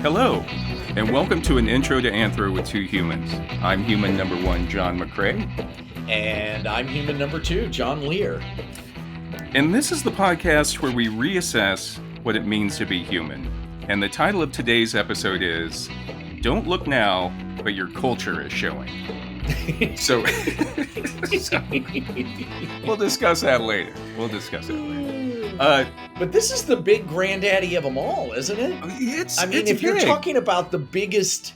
Hello, and welcome to an intro to Anthro with two humans. I'm human number one, John McCray. And I'm human number two, John Lehr. And this is the podcast where we reassess what it means to be human. And the title of today's episode is, Don't Look Now, but Your Culture is Showing. So we'll discuss that later. But this is the big granddaddy of them all, isn't it? If you're talking about the biggest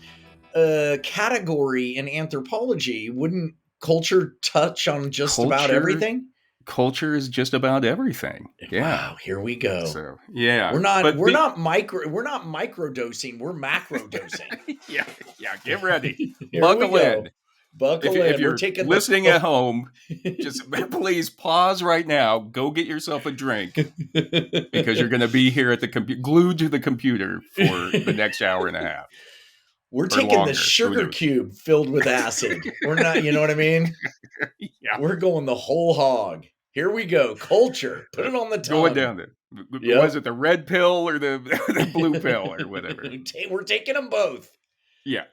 category in anthropology, wouldn't culture touch on just about everything? Culture is just about everything. Yeah. Wow, here we go. So, yeah. We're not microdosing, we're macrodosing. yeah, get ready. Buckle in. If you're listening at home, just please pause right now. Go get yourself a drink because you're going to be here at the glued to the computer for the next hour and a half. We're taking the sugar cube filled with acid. We're not, you know what I mean? Yeah. We're going the whole hog. Here we go. Culture. Put it on the tongue. Going down there. Yep. Was it the red pill or the blue pill or whatever? We're taking them both. Yeah.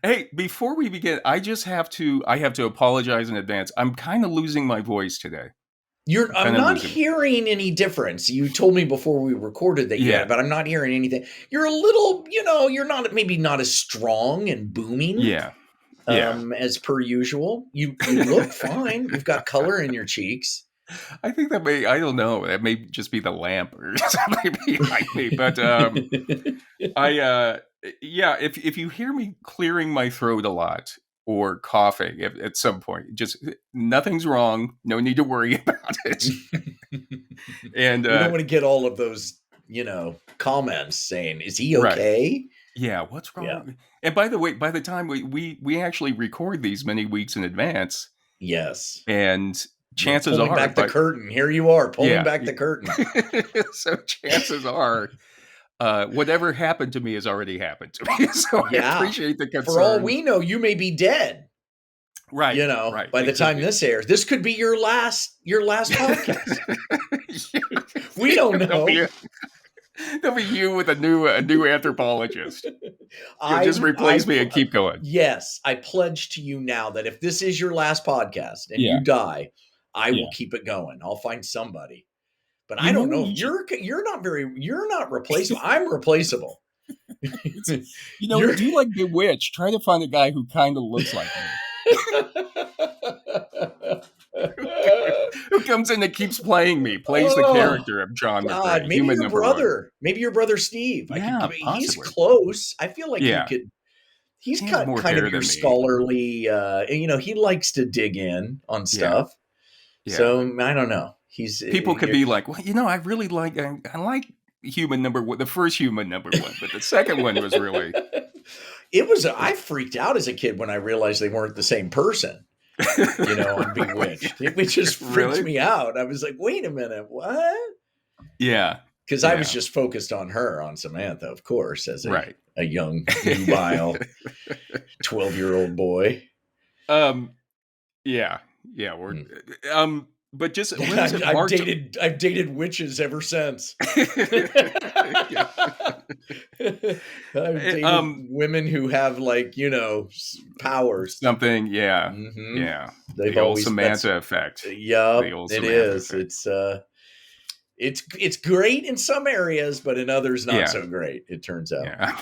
Hey, before we begin, I have to apologize in advance. I'm kind of losing my voice today. I'm not hearing any difference. You told me before we recorded that, but I'm not hearing anything. You're a little, you're not as strong and booming. Yeah. As per usual. You look fine. You've got color in your cheeks. I think that I don't know. That may just be the lamp or something behind me. But if you hear me clearing my throat a lot or coughing at some point, just nothing's wrong. No need to worry about it. And we don't want to get all of those, comments saying, "Is he okay?" Right. Yeah, what's wrong? Yeah. And by the way, by the time we actually record these many weeks in advance, yes, and chances pulling are back the curtain. Here you are pulling back the curtain. So chances are, whatever happened to me has already happened to me. So I appreciate the concern. For all we know, you may be dead. Right. Right. By the time this airs, this could be your last podcast. We don't know. There'll be you with a new anthropologist. You'll just replace me and keep going. Yes, I pledge to you now that if this is your last podcast and you die, I will keep it going. I'll find somebody. But I don't know. You're not replaceable. I'm replaceable. Do you like Bewitched? Try to find a guy who kind of looks like me. Who comes in and keeps playing me, plays the character of John McCray. Maybe your brother Steve. He's close. I feel like you could. He's got kind of your scholarly. He likes to dig in on stuff. Yeah. So I don't know. People could be like, well, I really like. I like human number one, the first human number one, but the second one was really. I freaked out as a kid when I realized they weren't the same person. On Bewitched. It just freaked me out. I was like, wait a minute, what? Yeah. Because I was just focused on her, on Samantha, of course, as a young, nubile 12-year-old boy. But just I've dated witches ever since. I've dated women who have powers. Something, yeah. Mm-hmm. Yeah. They've the old Samantha effect. Yeah, it is. Effect. It's great in some areas, but in others not so great, it turns out. Yeah.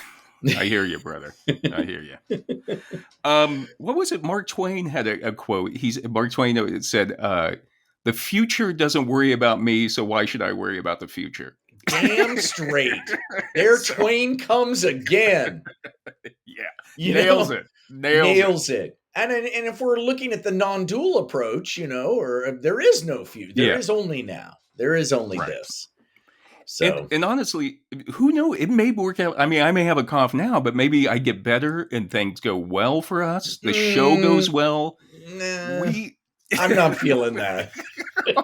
I hear you, brother. I hear you. What was it? Mark Twain had a quote. Mark Twain said, "The future doesn't worry about me, so why should I worry about the future?" Damn straight. There Twain comes again. Yeah. Nails it. And if we're looking at the non-dual approach, or there is no future. There is only now. There is only this. So and honestly, who knows? It may work out. I mean, I may have a cough now, but maybe I get better and things go well for us. The show goes well. Nah. I'm not feeling that. I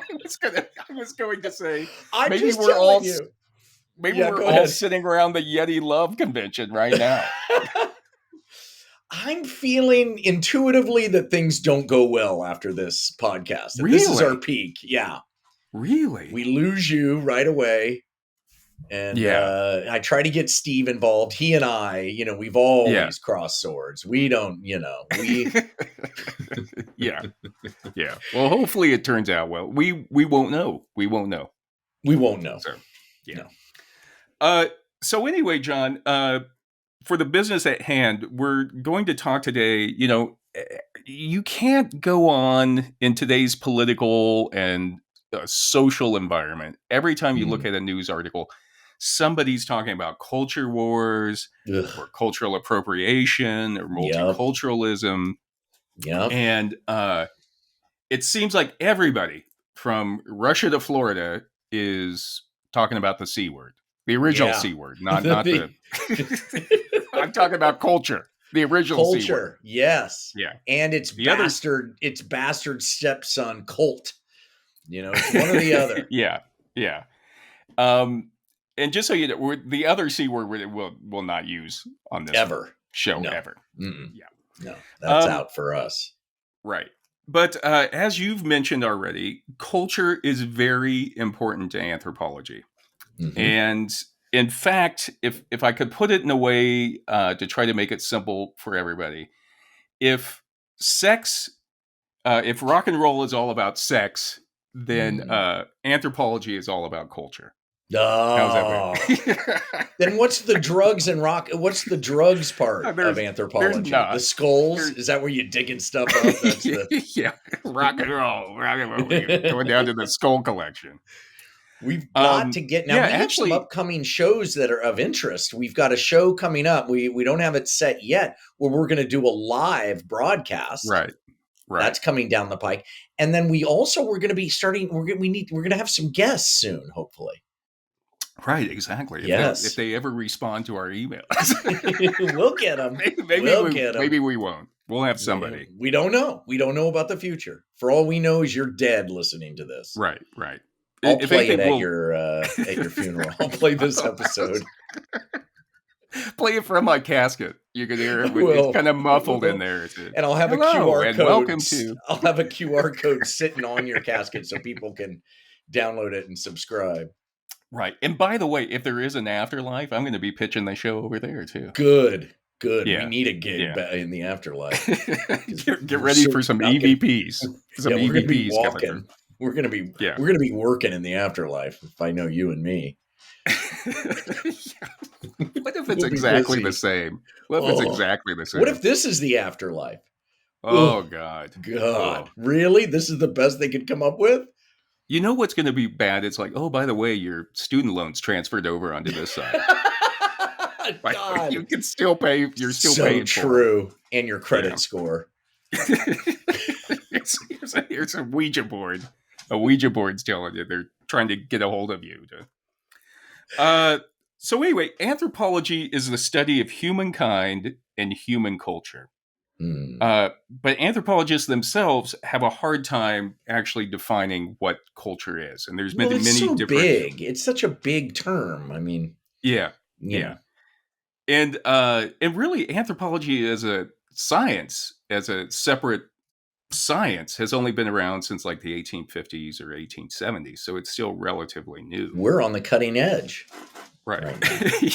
was going to say, maybe we're all sitting around the Yeti Love Convention right now. I'm feeling intuitively that things don't go well after this podcast. Really? This is our peak. Yeah. Really? We lose you right away. And I try to get Steve involved. He and I, we've always crossed swords. We don't, we. Yeah. Well, hopefully it turns out well. We won't know. We won't know. So, yeah. No. So anyway, John, for the business at hand, we're going to talk today. You can't go on in today's political and social environment. Every time you look at a news article, somebody's talking about culture wars or cultural appropriation or multiculturalism. Yeah. And it seems like everybody from Russia to Florida is talking about the C word, the original C word, not the. I'm talking about culture, the original C word. Yes. Yeah. And it's bastard stepson cult. It's one or the other. Yeah. And just so you know, the other C word we'll not use on this show ever. Mm-mm. Yeah. No, that's out for us. Right. But as you've mentioned already, culture is very important to anthropology. Mm-hmm. And in fact, if I could put it in a way to try to make it simple for everybody, if rock and roll is all about sex, then anthropology is all about culture. Oh. Then what's the drugs and rock? What's the drugs part of anthropology? The skulls? Is that where you're digging stuff up? That's rock and roll. Going down to the skull collection. We've got to get now. We have some upcoming shows that are of interest. We've got a show coming up. We don't have it set yet, where we're going to do a live broadcast. Right. That's coming down the pike, and then we're going to be starting. We're going to have some guests soon, hopefully. Right, exactly. Yes. If they ever respond to our emails, we'll get them. Maybe we won't. We'll have somebody. We don't know. We don't know about the future. For all we know is you're dead listening to this. Right. I'll play it at your funeral. I'll play this episode. Play it from my casket. You can hear it. It's kind of muffled in there. And I'll have a QR code. Welcome to. I'll have a QR code sitting on your casket so people can download it and subscribe. Right. And by the way, if there is an afterlife, I'm going to be pitching the show over there too. Good. Yeah. We need a gig in the afterlife. Get ready for some EVPs. We're going to be walking. We're going to be working in the afterlife. If I know you and me. What if it's exactly the same? What if it's exactly the same? What if this is the afterlife? Oh, God. Really? This is the best they could come up with? You know what's going to be bad? It's like, oh, by the way, your student loans transferred over onto this side. God. You can still pay. You're still paying for it. So true. And your credit score. Here's a Ouija board. A Ouija board's telling you they're trying to get a hold of you. So anyway, anthropology is the study of humankind and human culture. But anthropologists themselves have a hard time actually defining what culture is, and there's been many different. Big. It's such a big term. I mean, yeah. And really, anthropology as a science, as a separate science, has only been around since like the 1850s or 1870s, so it's still relatively new. We're on the cutting edge, right?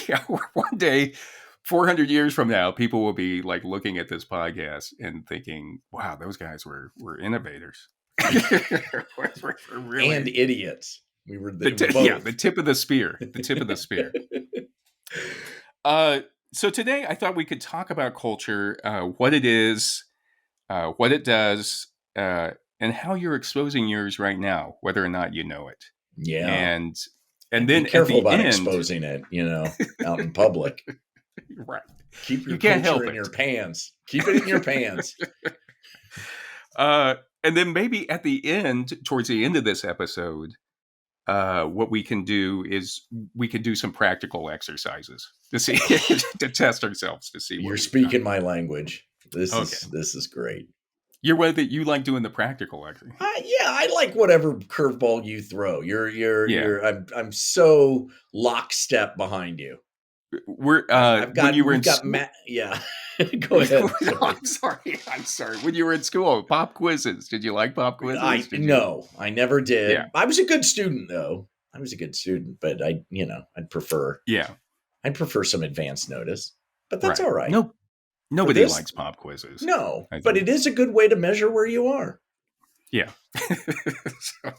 Yeah. One day, 400 years from now, people will be like looking at this podcast and thinking, "Wow, those guys were innovators." Really. And idiots. We were the tip of the spear. The tip of the spear. So today, I thought we could talk about culture, what it is, what it does, and how you're exposing yours right now, whether or not you know it. Yeah, and then be careful about exposing it, out in public. Right. Keep your culture in your pants. Keep it in your pants. And then maybe at the end, towards the end of this episode, what we can do is we can do some practical exercises to see to test ourselves to see. You're speaking my language. This is great. You're one that you like doing the practical exercise. I like whatever curveball you throw. I'm so lockstep behind you. Go ahead. I'm sorry. When you were in school, pop quizzes. Did you like pop quizzes? No, I never did. Yeah. I was a good student though. I was a good student, but I'd prefer some advance notice, but that's all right. No, nobody likes pop quizzes. No, but it is a good way to measure where you are. Yeah. So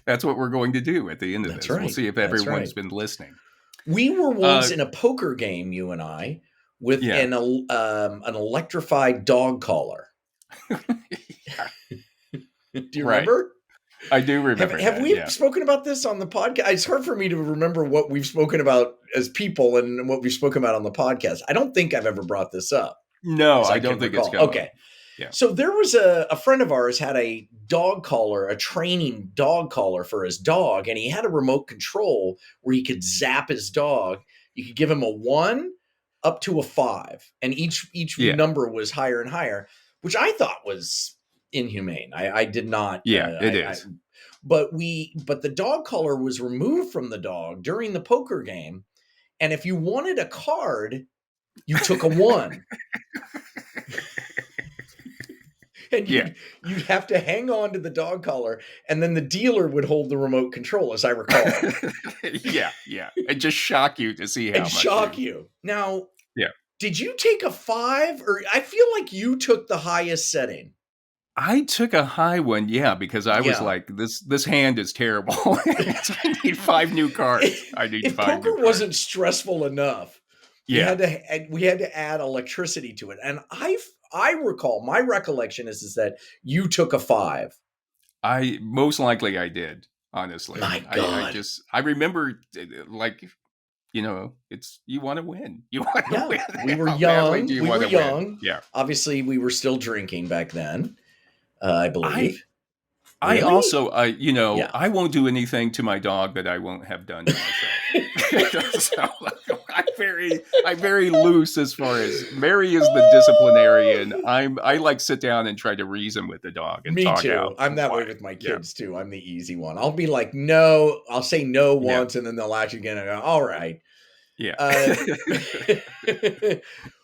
that's what we're going to do at the end of this. Right. We'll see if everyone's been listening. We were once in a poker game, you and I, with an electrified dog collar. Do you remember? I do remember. Have we spoken about this on the podcast? It's hard for me to remember what we've spoken about as people and what we've spoken about on the podcast. I don't think I've ever brought this up. No, I don't think it's come okay. Yeah. So there was a friend of ours had a dog collar, a training dog collar for his dog, and he had a remote control where he could zap his dog. You could give him a 1 up to a 5, and each number was higher and higher, which I thought was inhumane. I did not. Yeah, it is. But the dog collar was removed from the dog during the poker game, and if you wanted a card, you took a 1. And you'd have to hang on to the dog collar, and then the dealer would hold the remote control, as I recall. Yeah. And just shock you to see how much. Shock you. Now, did you take a 5? Or I feel like you took the highest setting. I took a high one, because I was like, this hand is terrible. I need 5 new cards. If poker wasn't stressful enough, we had to add electricity to it. And I recall, my recollection is that you took a 5. Most likely I did, honestly. My God. I remember, like, it's, you want to win. You want to win. We were young. We were young. Yeah. Obviously, we were still drinking back then, I believe. I also, I won't do anything to my dog that I won't have done to myself. So I'm very loose as far as Mary is the disciplinarian. I like sit down and try to reason with the dog and talk too. out. I'm that way with my kids too. I'm the easy one. I'll be like, no, I'll say no once and then they'll actually get it. All right. Yeah.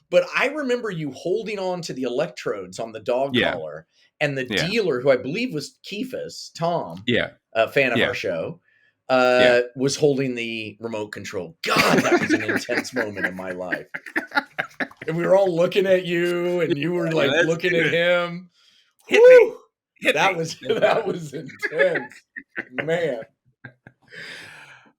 But I remember you holding on to the electrodes on the dog collar. And the dealer, who I believe was Keefus, Tom, a fan of our show, was holding the remote control. God, that was an intense moment in my life. And we were all looking at you, and you were like looking at him. That was intense, man.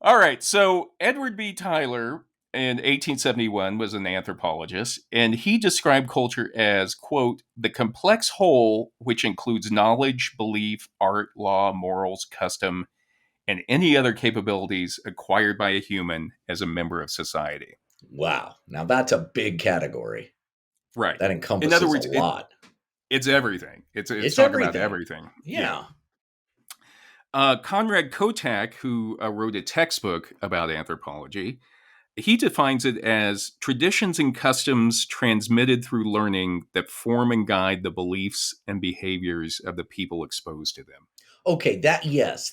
All right, so Edward B. Tyler in 1871 was an anthropologist, and he described culture as, quote, the complex whole which includes knowledge, belief, art, law, morals, custom, and any other capabilities acquired by a human as a member of society. Wow. Now that's a big category. Right. That encompasses a lot. It's everything. It's talking about everything. Yeah. Conrad Cottak, who wrote a textbook about anthropology, he defines it as traditions and customs transmitted through learning that form and guide the beliefs and behaviors of the people exposed to them. Okay,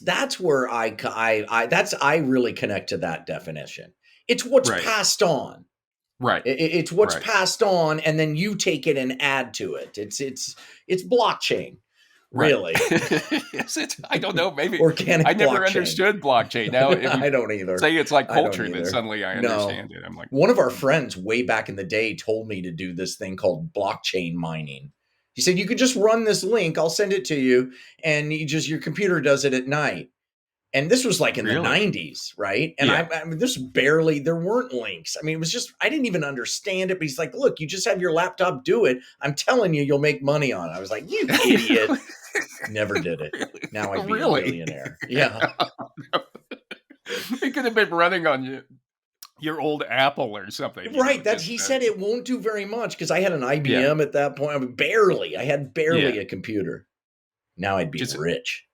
that's where I really connect to that definition. It's what's passed on. Right. It's what's passed on, and then you take it and add to it. It's blockchain. Really? Is it? I don't know. Maybe organic. I never understood blockchain. Now I don't either. Say it's like culture, then suddenly I understand it. I'm like, one of our friends way back in the day told me to do this thing called blockchain mining. He said you could just run this link. I'll send it to you, and your computer does it at night. And this was like in the 90s, right? And I mean, there weren't links. I mean, it was just, I didn't even understand it. But he's like, look, you just have your laptop do it. I'm telling you, you'll make money on it. I was like, you idiot. Never did it. Now I'd be a millionaire. Yeah. It could have been running on your old Apple or something. Right. He said it won't do very much because I had an IBM at that point. I mean, I had barely a computer. Now I'd be rich.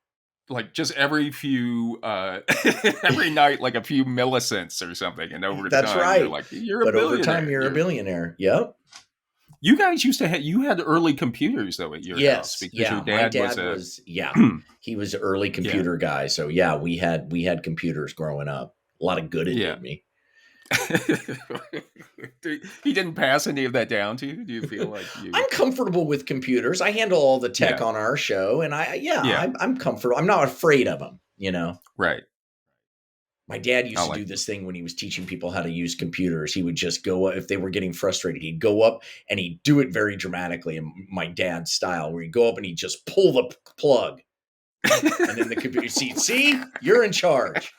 Like just every few every night, like a few millicents or something, and over that's time, right. You're like, you're a billionaire. Over time, you're a billionaire. Yep. You guys used to you had early computers though at your house because your dad was he was an early computer guy. So we had computers growing up. A lot of good it did me. He didn't pass any of that down to you? Do you feel like I'm comfortable with computers. I handle all the tech on our show, and I'm comfortable. I'm not afraid of them, Right. My dad used to do this thing when he was teaching people how to use computers. He would just go up, if they were getting frustrated, he'd go up and he'd do it very dramatically in my dad's style, where he'd go up and he'd just pull the plug. And then the computer, see, you're in charge.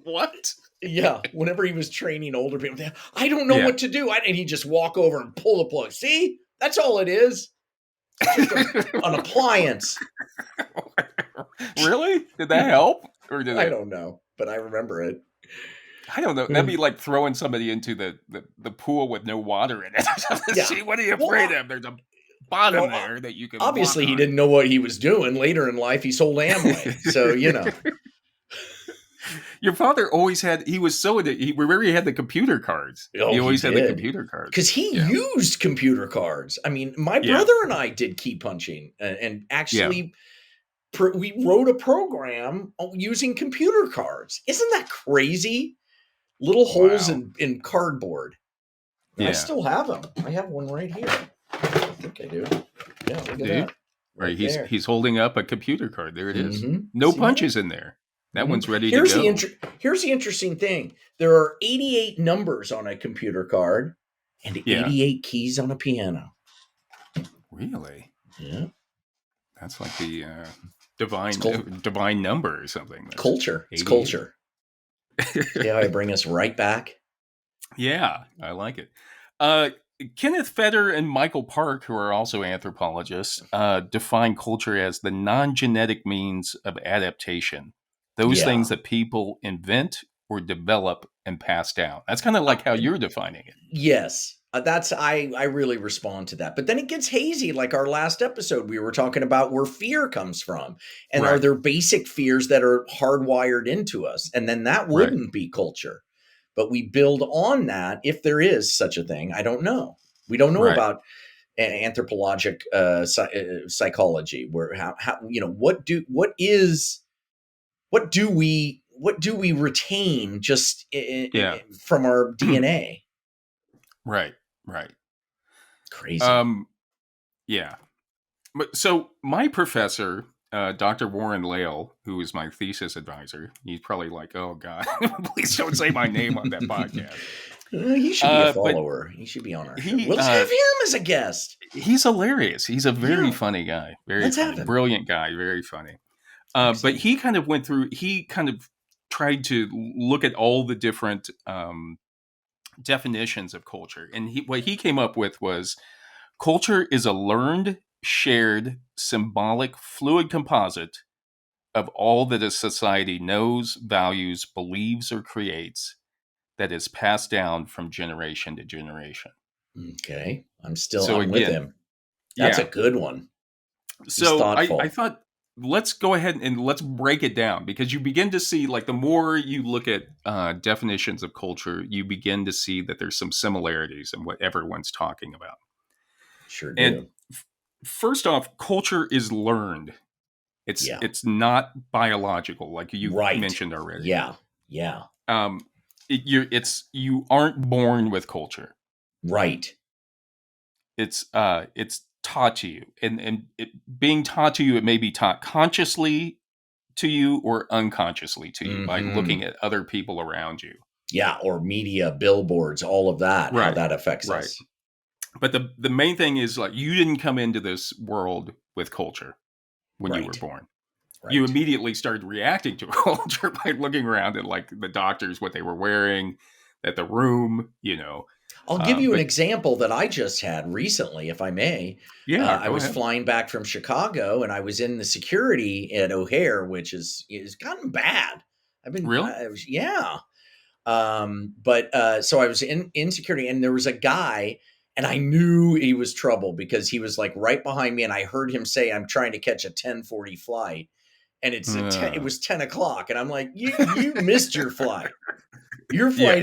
What? Yeah. Whenever he was training older people, I don't know what to do. And he'd just walk over and pull the plug. See, that's all it is. An appliance. Really? Did that help? Or did I don't know, but I remember it. I don't know. That'd be like throwing somebody into the pool with no water in it. Yeah. See, what are you afraid of? There's a bottom there that you can. Obviously, he didn't know what he was doing. Later in life, he sold Amway. So, Your father always had, he was so, wherever he had the computer cards. Oh, he always had the computer cards. Because he used computer cards. I mean, my brother and I did key punching and actually we wrote a program using computer cards. Isn't that crazy? Little holes in cardboard. I still have them. I have one right here. I think I do. Yeah, look at that. Right, he's holding up a computer card. There it is. Mm-hmm. No punches in there. That one's ready to go. Here's the interesting thing. There are 88 numbers on a computer card and 88 keys on a piano. Really? Yeah. That's like the divine number or something. Culture. It's culture. See how I bring us right back? Yeah, I like it. Kenneth Feder and Michael Park, who are also anthropologists, define culture as the non-genetic means of adaptation. Those things that people invent or develop and pass down. That's kind of like how you're defining it. Yes. I really respond to that. But then it gets hazy. Like our last episode, we were talking about where fear comes from. And are there basic fears that are hardwired into us? And then that wouldn't be culture. But we build on that, if there is such a thing. I don't know. We don't know about anthropologic psychology, where what do we retain just from our DNA? Right. Crazy. Yeah. But so my professor, Dr. Warren Lehr, who is my thesis advisor, he's probably like, oh God, please don't say my name on that podcast. He should be a follower. He should be on our show. Let's have him as a guest. He's hilarious. He's a very funny guy. Very funny. Brilliant guy. Very funny. But he kind of went through, he kind of tried to look at all the different definitions of culture. And what he came up with was culture is a learned, shared, symbolic, fluid composite of all that a society knows, values, believes, or creates that is passed down from generation to generation. Okay. I'm with him. That's a good one. So I thought, let's go ahead and let's break it down, because you begin to see, like, the more you look at definitions of culture, you begin to see that there's some similarities in what everyone's talking about. Sure do. And first off, culture is learned. It's not biological, like you mentioned already. Yeah. You aren't born with culture. Right. It's taught to you, and being taught to you, it may be taught consciously to you or unconsciously to you by looking at other people around you. Yeah, or media, billboards, all of that, how that affects us. But the main thing is, like, you didn't come into this world with culture when you were born. Right. You immediately started reacting to culture by looking around at, like, the doctors, what they were wearing, at the room, I'll give you an example that I just had recently, if I may. Yeah, I was flying back from Chicago, and I was in the security at O'Hare, which is gotten bad. Really? So I was in security, and there was a guy, and I knew he was trouble because he was, like, right behind me, and I heard him say, "I'm trying to catch a 10:40 flight," and it was 10 o'clock, and I'm like, "You missed your flight." Your flight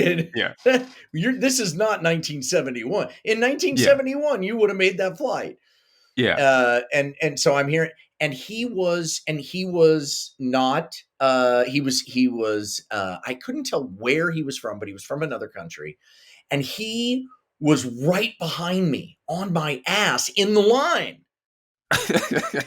this is not 1971. In 1971, you would have made that flight. Yeah. And so I'm here, and he was not. He was. I couldn't tell where he was from, but he was from another country, and he was right behind me on my ass in the line.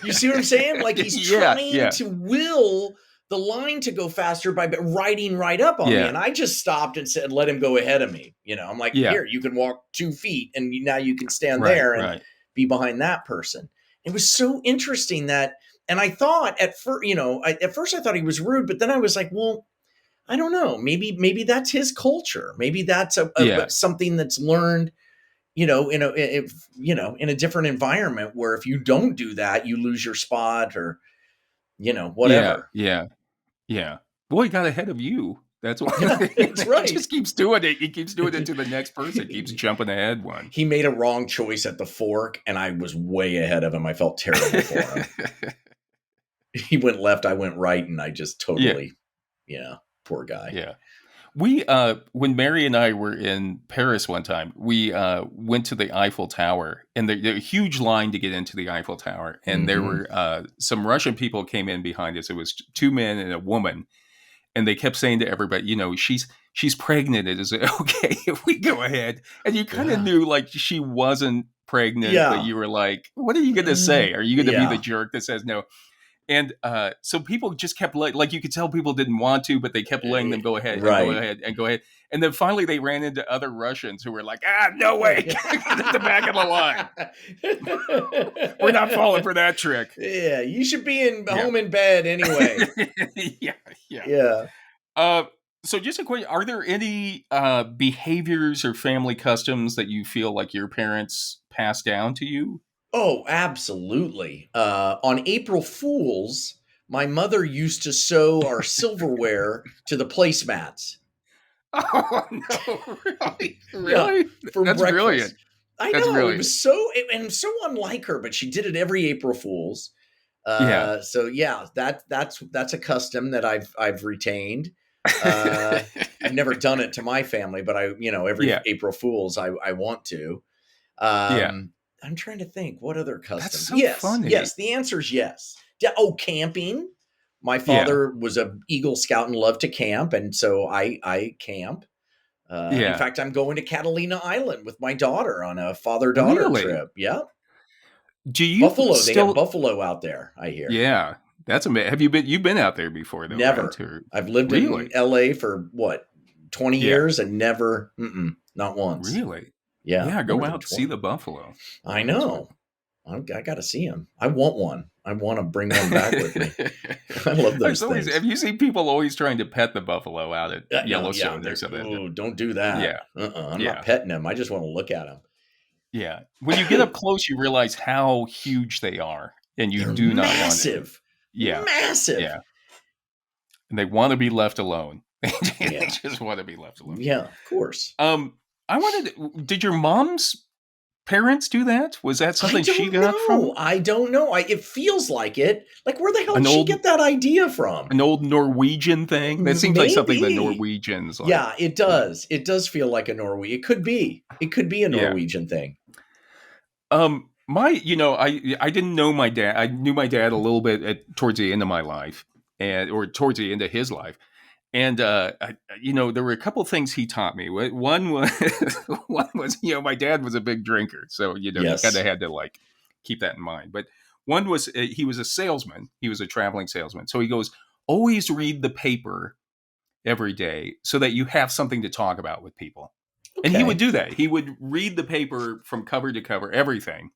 You see what I'm saying? Like, he's trying to will the line to go faster by riding right up on me. And I just stopped and said, let him go ahead of me. I'm like, here, you can walk 2 feet and now you can stand there and be behind that person. It was so interesting that, and I thought at first I thought he was rude, but then I was like, well, I don't know. Maybe that's his culture. Maybe that's something that's learned, in a different environment where if you don't do that, you lose your spot or, whatever. Yeah. Boy, he got ahead of you. That's why. That's right. He just keeps doing it. He keeps doing it to the next person. Keeps jumping ahead one. He made a wrong choice at the fork, and I was way ahead of him. I felt terrible for him. He went left, I went right, and I just totally, poor guy. Yeah. We, when Mary and I were in Paris one time, we went to the Eiffel Tower, and there a huge line to get into the Eiffel Tower. And there were some Russian people came in behind us. It was 2 men and a woman. And they kept saying to everybody, she's pregnant. Is it okay if we go ahead? And you kind of knew like she wasn't pregnant, but you were like, what are you going to say? Are you going to be the jerk that says no? And so people just kept like you could tell people didn't want to, but they kept letting them go ahead and go ahead and go ahead. And then finally they ran into other Russians who were like, no way, get at the back of the line. We're not falling for that trick. Yeah, you should be home in bed anyway. Yeah. So just a question, are there any behaviors or family customs that you feel like your parents passed down to you? Oh, absolutely. On April Fools, my mother used to sew our silverware to the placemats. Oh, no. Really? For That's breakfast. Brilliant. I know. Brilliant. It was so unlike her, but she did it every April Fools. So that's a custom that I've retained. I've never done it to my family, but every April Fools I want to. I'm trying to think what other customs. That's so funny. Yes. The answer is yes. Oh, camping. My father was an Eagle Scout and loved to camp, and so I camp. In fact, I'm going to Catalina Island with my daughter on a father-daughter trip. Yeah. Do you Buffalo? They have buffalo out there, I hear. Yeah, that's amazing. Have you've been out there before? Though, never. Right? I've lived in LA for 20 years and never, not once. Really? Yeah. Go out and see the buffalo. I know. I got to see them. I want one. I want to bring one back with me. I love those things. Have you seen people always trying to pet the buffalo out at Yellowstone or something? Oh, don't do that. Yeah. I'm not petting them. I just want to look at them. Yeah. When you get up close, you realize how huge they are, and They're do not massive. Want to. Yeah. Massive. Yeah. And they want to be left alone. They just want to be left alone. Yeah, of course. Did your mom's parents do that? Was that something she got from? I don't know. It feels like it. Like, where the hell did she get that idea from? An old Norwegian thing? That seems like something the Norwegians like. Yeah, it does. It does feel like a Norwegian. It could be. It could be a Norwegian thing. I didn't know my dad. I knew my dad a little bit towards the end of my life, or towards the end of his life. And, there were a couple of things he taught me. One was, my dad was a big drinker. So, you kind of had to keep that in mind. But one was, he was a salesman. He was a traveling salesman. So he goes, always read the paper every day so that you have something to talk about with people. Okay. And he would do that. He would read the paper from cover to cover, everything.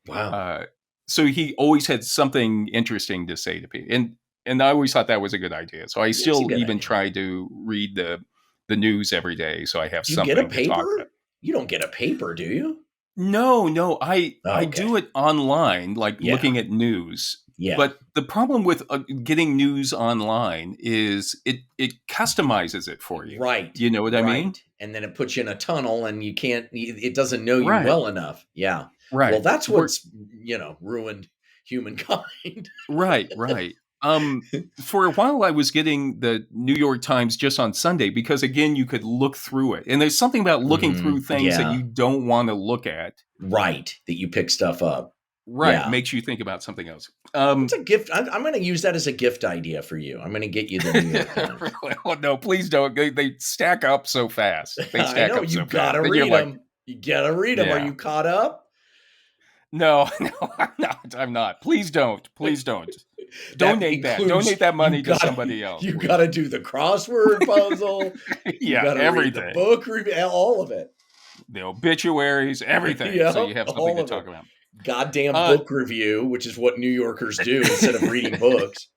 Wow. So he always had something interesting to say to people. And I always thought that was a good idea. So I still even try to read the news every day. So I have something to talk about. You don't get a paper, do you? No. I do it online, looking at news. Yeah. But the problem with getting news online is it customizes it for you. Right. You know what I mean? And then it puts you in a tunnel and it doesn't know you well enough. Yeah. Right. Well, that's what's, ruined humankind. Right. For a while, I was getting the New York Times just on Sunday because, again, you could look through it. And there's something about looking through things that you don't want to look at. Right. That you pick stuff up. Right. Yeah. Makes you think about something else. It's a gift. I'm going to use that as a gift idea for you. I'm going to get you the New York Times. Well, no, please don't. They stack up so fast. They stack up so fast. You got to read them. You got to read them. Are you caught up? No, I'm not. Please don't. Donate that money to somebody else. You got to do the crossword puzzle. You got to read the book review, all of it. The obituaries, everything. So you have something to talk about. Goddamn book review, which is what New Yorkers do instead of reading books.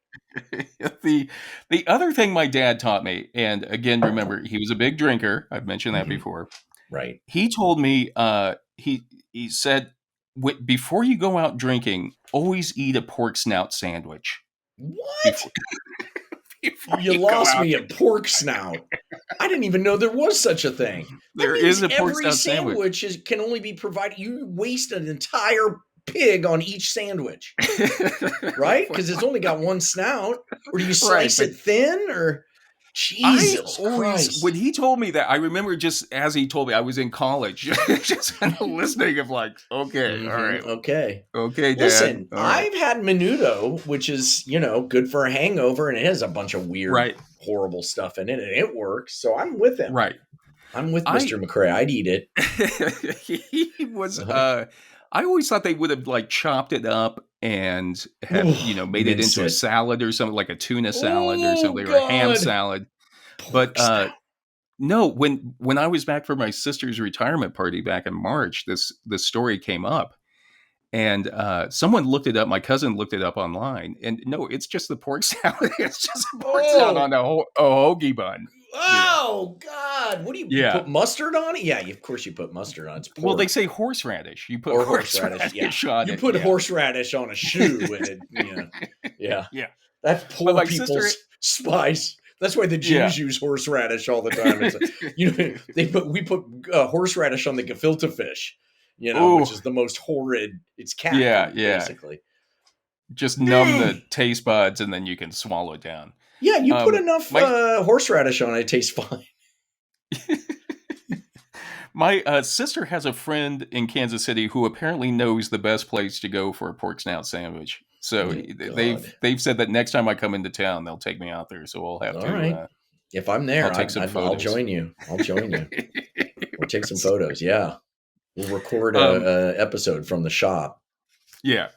The other thing my dad taught me, and again, remember, he was a big drinker. I've mentioned that before. Right. He told me, he said, before you go out drinking, always eat a pork snout sandwich. What? Before you lost me at pork snout. I didn't even know there was such a thing. There is a pork snout sandwich. Every sandwich can only be provided. You waste an entire pig on each sandwich, right? Because it's only got one snout. Or do you slice it thin? Or Jesus Christ. When he told me that, I remember just as he told me, I was in college, just kind of listening of like, okay, all right. Okay, Dad. Listen, I've had menudo, which is, good for a hangover, and it has a bunch of weird, horrible stuff in it, and it works. So I'm with him. Right. I'm with Mr. McCray. I'd eat it. He was, I always thought they would have like chopped it up and have, made it into a salad or something, like a tuna salad or something, or a ham salad. But no, when I was back for my sister's retirement party back in March, this story came up, and someone looked it up. My cousin looked it up online, and no, it's just the pork salad. It's just a pork salad on a hoagie bun. Oh God! What do you put mustard on it? Yeah, of course you put mustard on it. It's pork. Well, they say horseradish. You put horseradish on it. You put horseradish on a shoe, and it. Yeah. That's poor people's spice. That's why the Jews use horseradish all the time. It's we put horseradish on the gefilte fish, which is the most horrid. It's cat food, basically. Just numb the taste buds, and then you can swallow it down. Yeah, you put enough horseradish on it, it tastes fine. My sister has a friend in Kansas City who apparently knows the best place to go for a pork snout sandwich. So they've said that next time I come into town, they'll take me out there. So we'll have to. Right. If I'm there, I'll join you. We'll take some photos. Yeah, we'll record a episode from the shop. Yeah.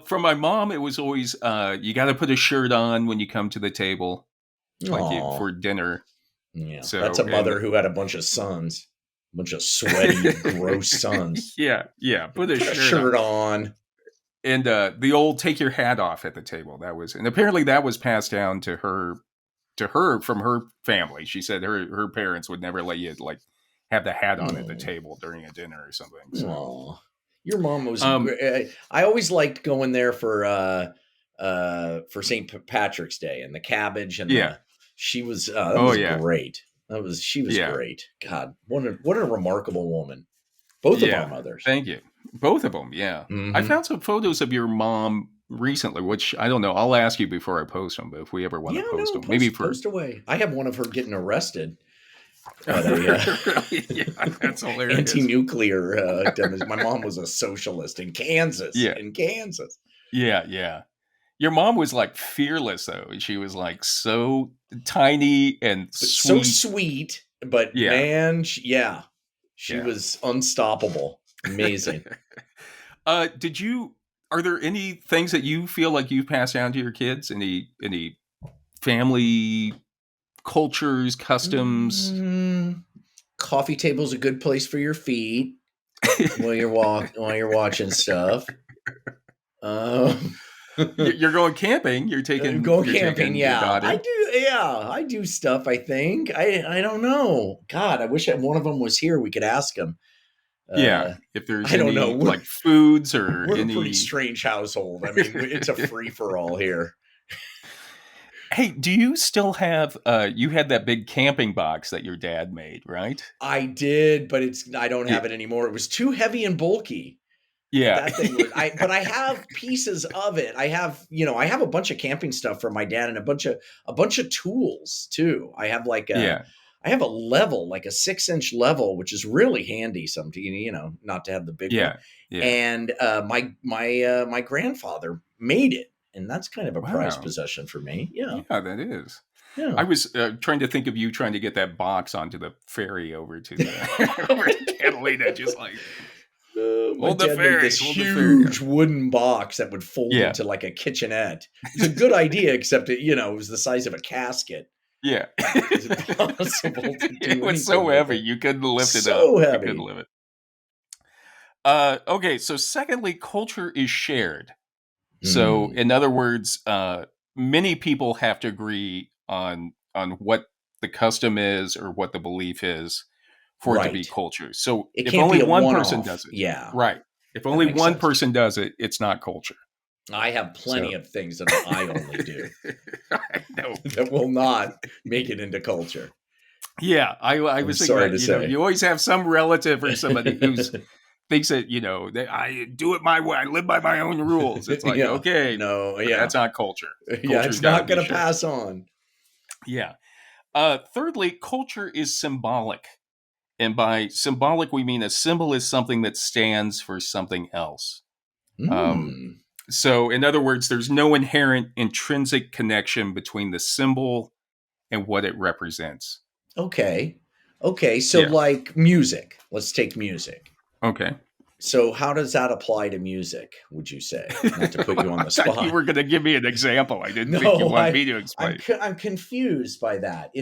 From my mom, it was always you got to put a shirt on when you come to the table, for dinner. Yeah, so, that's a mother who had a bunch of sons, a bunch of sweaty, gross sons. Yeah. Put a shirt on. And the old take your hat off at the table. And apparently that was passed down to her from her family. She said her parents would never let you like have the hat on at the table during a dinner or something. So. Your mom was. I always liked going there for St. Patrick's Day and the cabbage and she was. That was great. She was great. God, what a remarkable woman. Both of our mothers. Thank you. Both of them. Yeah. Mm-hmm. I found some photos of your mom recently, which I don't know. I'll ask you before I post them, but if we ever want to post them, maybe post away. I have one of her getting arrested. That's hilarious. Anti-nuclear. My mom was a socialist in Kansas. Yeah. Yeah. Your mom was like fearless, though. She was like so tiny and sweet. So sweet, but man, she was unstoppable. Amazing. Are there any things that you feel like you've passed down to your kids? Any family cultures, customs? Coffee table's a good place for your feet while you're watching stuff. You're going camping. You're camping. Yeah, I do. Yeah, I do stuff. I think. I don't know. God, I wish one of them was here. We could ask him. If there's I don't know, like foods or we're a pretty strange household. I mean, it's a free for all here. Hey, do you still have? You had that big camping box that your dad made, right? I did, but I don't have it anymore. It was too heavy and bulky. Yeah, that thing was, but I have pieces of it. I have a bunch of camping stuff from my dad and a bunch of tools too. I have I have a level, like a 6-inch level, which is really handy. Not to have the big one. Yeah. And my grandfather made it, and that's kind of a prized possession for me. Yeah, that is. Yeah. I was trying to think of you trying to get that box onto the ferry over to Catalina, just like. My dad made this huge wooden box that would fold into like a kitchenette. It was a good idea, except it was the size of a casket. Yeah. Is it possible to do it was so heavy. You couldn't lift it up. So heavy. You couldn't lift it. Okay, so secondly, culture is shared. So in other words, many people have to agree on what the custom is or what the belief is for it to be culture. So if only one person does it. Yeah. Right. If only one person does it, it's not culture. I have plenty of things that I only do. I know. That will not make it into culture. Yeah. I was thinking, you always have some relative or somebody who's thinks that, I do it my way. I live by my own rules. It's like, okay, no, that's not culture. It's not going to pass on. Yeah. Thirdly, culture is symbolic. And by symbolic, we mean a symbol is something that stands for something else. So in other words, there's no inherent intrinsic connection between the symbol and what it represents. Okay. So like music, let's take music. Okay. So how does that apply to music, would you say? Not to put you on the spot. I thought you were going to give me an example. I didn't think you wanted me to explain. I'm confused by that.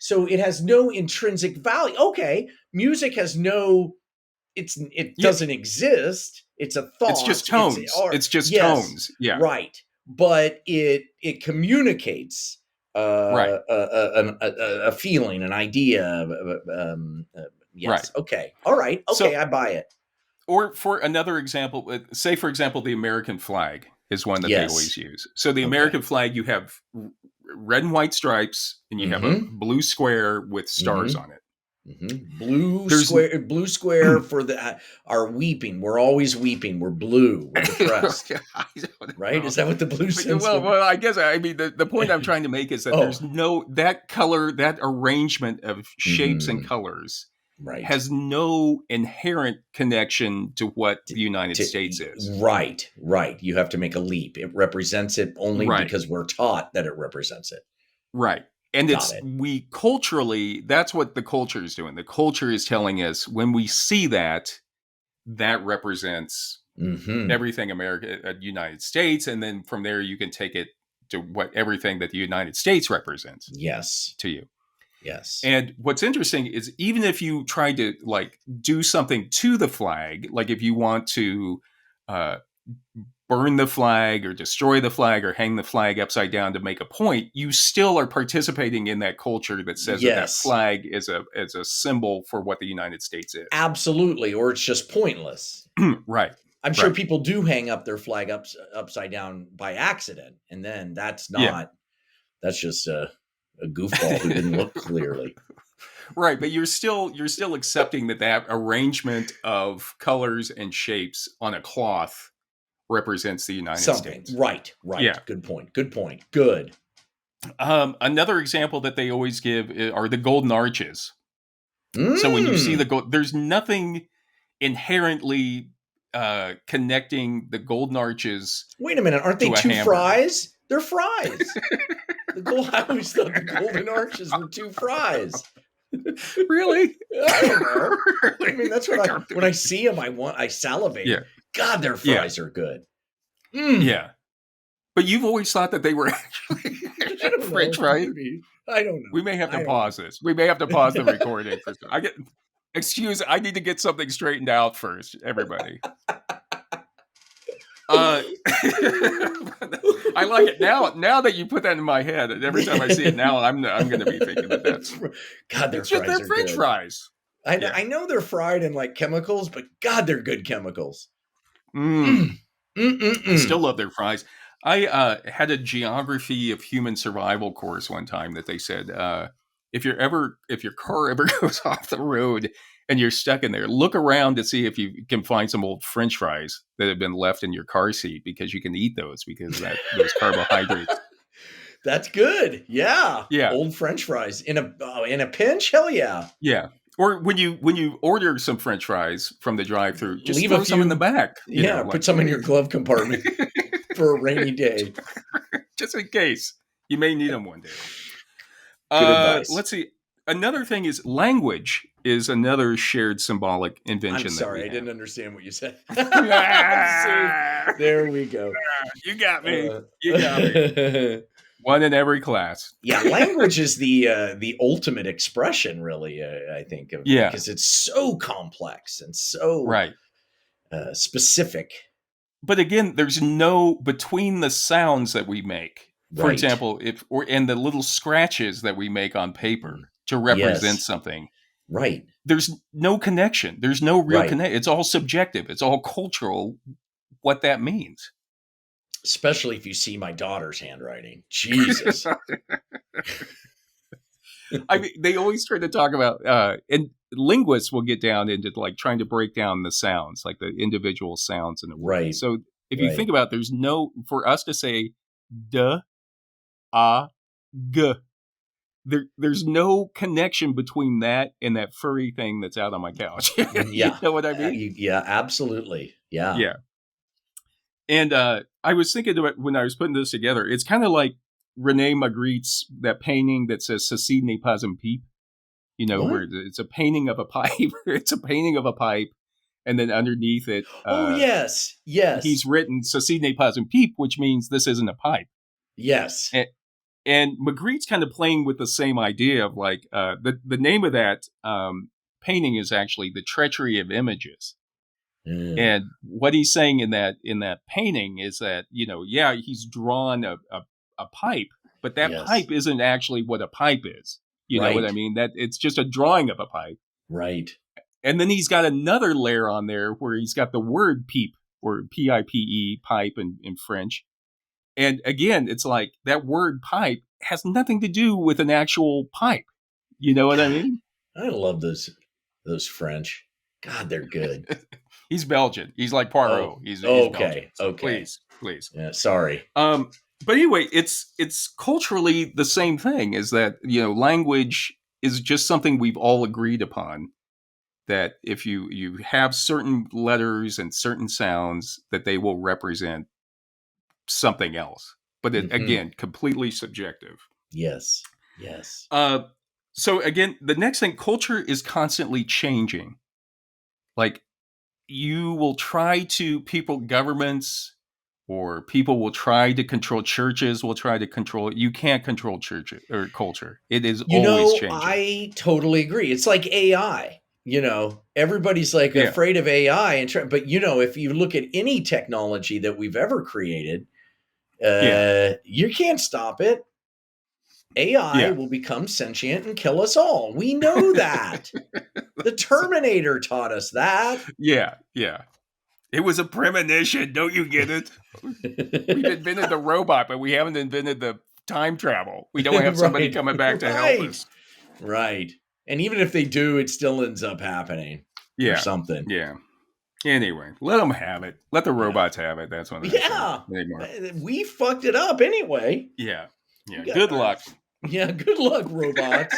So it has no intrinsic value. Okay. Music has no, it doesn't exist. It's a thought. It's just tones. It's just tones. Yeah. Right. But it communicates a feeling, an idea. Yes. Right. Okay. All right. Okay. So, I buy it. Or for another example, say, for example, the American flag is one that they always use. So the American flag, you have red and white stripes, and you have a blue square with stars on it. Blue square for our weeping. We're always weeping. We're blue. We're depressed. Right? Is that what the blue stands for? Well, I guess, the point I'm trying to make is that there's that color, that arrangement of shapes and colors has no inherent connection to what the United States is. Right. You have to make a leap. It represents it only because we're taught that it represents it. Right. And we culturally, that's what the culture is doing. The culture is telling us when we see that represents everything United States. And then from there, you can take it to everything that the United States represents. Yes. To you. Yes. And what's interesting is even if you try to do something to the flag, like if you want to burn the flag or destroy the flag or hang the flag upside down to make a point, you still are participating in that culture that says that flag is a symbol for what the United States is. Absolutely. Or it's just pointless. Right. I'm sure people do hang up their flag upside down by accident. And then that's just a goofball who didn't look clearly. Right, but you're still accepting that arrangement of colors and shapes on a cloth represents the United States. Right. Yeah. Good point. Good. Another example that they always give are the golden arches. So when you see there's nothing inherently connecting the golden arches. Wait a minute, aren't they two fries? They're fries. I always thought the golden arches were two fries. Really? I don't know. I mean, that's what when I see them, I salivate. Yeah. God, their fries are good. Yeah. But you've always thought that they were actually French fries. I don't know. We may have to pause this. We may have to pause the recording. I need to get something straightened out first, everybody. I like it now that you put that in my head. And every time I see it now, I'm going to be thinking that's God. They're French fries. I know they're fried in chemicals, but God, they're good chemicals. I still love their fries. I had a geography of human survival course one time that they said if your car ever goes off the road and you're stuck in there, look around to see if you can find some old French fries that have been left in your car seat because you can eat those because those carbohydrates. That's good. Yeah. Old French fries in a pinch. Hell yeah. Yeah. Or when you order some French fries from the drive-thru, just leave some in the back. Put some in your glove compartment for a rainy day, just in case you may need them one day. Good advice. Let's see. another thing is language is another shared symbolic invention. I'm sorry, I didn't understand what you said. There we go. You got me. You got me. One in every class. Yeah, language is the ultimate expression, really. I think, because it's so complex and so specific. But again, there's no between the sounds that we make. For example, and the little scratches that we make on paper to represent something. Right. There's no connection. There's no real connection. It's all subjective. It's all cultural. What that means. Especially if you see my daughter's handwriting. Jesus. I mean, they always try to talk about, and linguists will get down into like trying to break down the sounds, like the individual sounds in the word. Right. So if you think about it, there's no, for us to say d, a, g, there's no connection between that and that furry thing that's out on my couch. You know what I mean? Yeah, absolutely. Yeah. Yeah. And I was thinking about when I was putting this together, it's kind of like René Magritte's, that painting that says "Ceci n'est pas un pipe," you know, where it's a painting of a pipe. It's a painting of a pipe, and then underneath it, yes, he's written "Ceci n'est pas un pipe," which means this isn't a pipe. Yes, and Magritte's kind of playing with the same idea of like the name of that painting is actually "The Treachery of Images." And what he's saying in that painting is that, you know, he's drawn a pipe, but that pipe isn't actually what a pipe is. You know what I mean? That it's just a drawing of a pipe. Right. And then he's got another layer on there where he's got the word pipe, or P-I-P-E, pipe in French. And again, it's like that word pipe has nothing to do with an actual pipe. You know what I mean? I love those French. God, they're good. He's Belgian. He's like Poirot. He's okay. Belgian. So okay. Please. Yeah, sorry. But anyway, it's culturally the same thing. Is that, you know, language is just something we've all agreed upon. That if you have certain letters and certain sounds, that they will represent something else. But again, completely subjective. Yes. So again, the next thing, culture is constantly changing. Like, governments or people will try to control churches, will try to control, you can't control churches or culture. It is always changing. I totally agree. It's like AI, you know, everybody's like afraid of AI but you know, if you look at any technology that we've ever created, you can't stop it. AI will become sentient and kill us all. We know that. The Terminator taught us that. Yeah. It was a premonition. Don't you get it? We've invented the robot, but we haven't invented the time travel. We don't have somebody coming back to help us. Right. And even if they do, it still ends up happening. Or something. Yeah. Anyway, let them have it. Let the robots have it. That's what I say. We fucked it up anyway. Yeah. Good luck. Yeah, good luck, robots.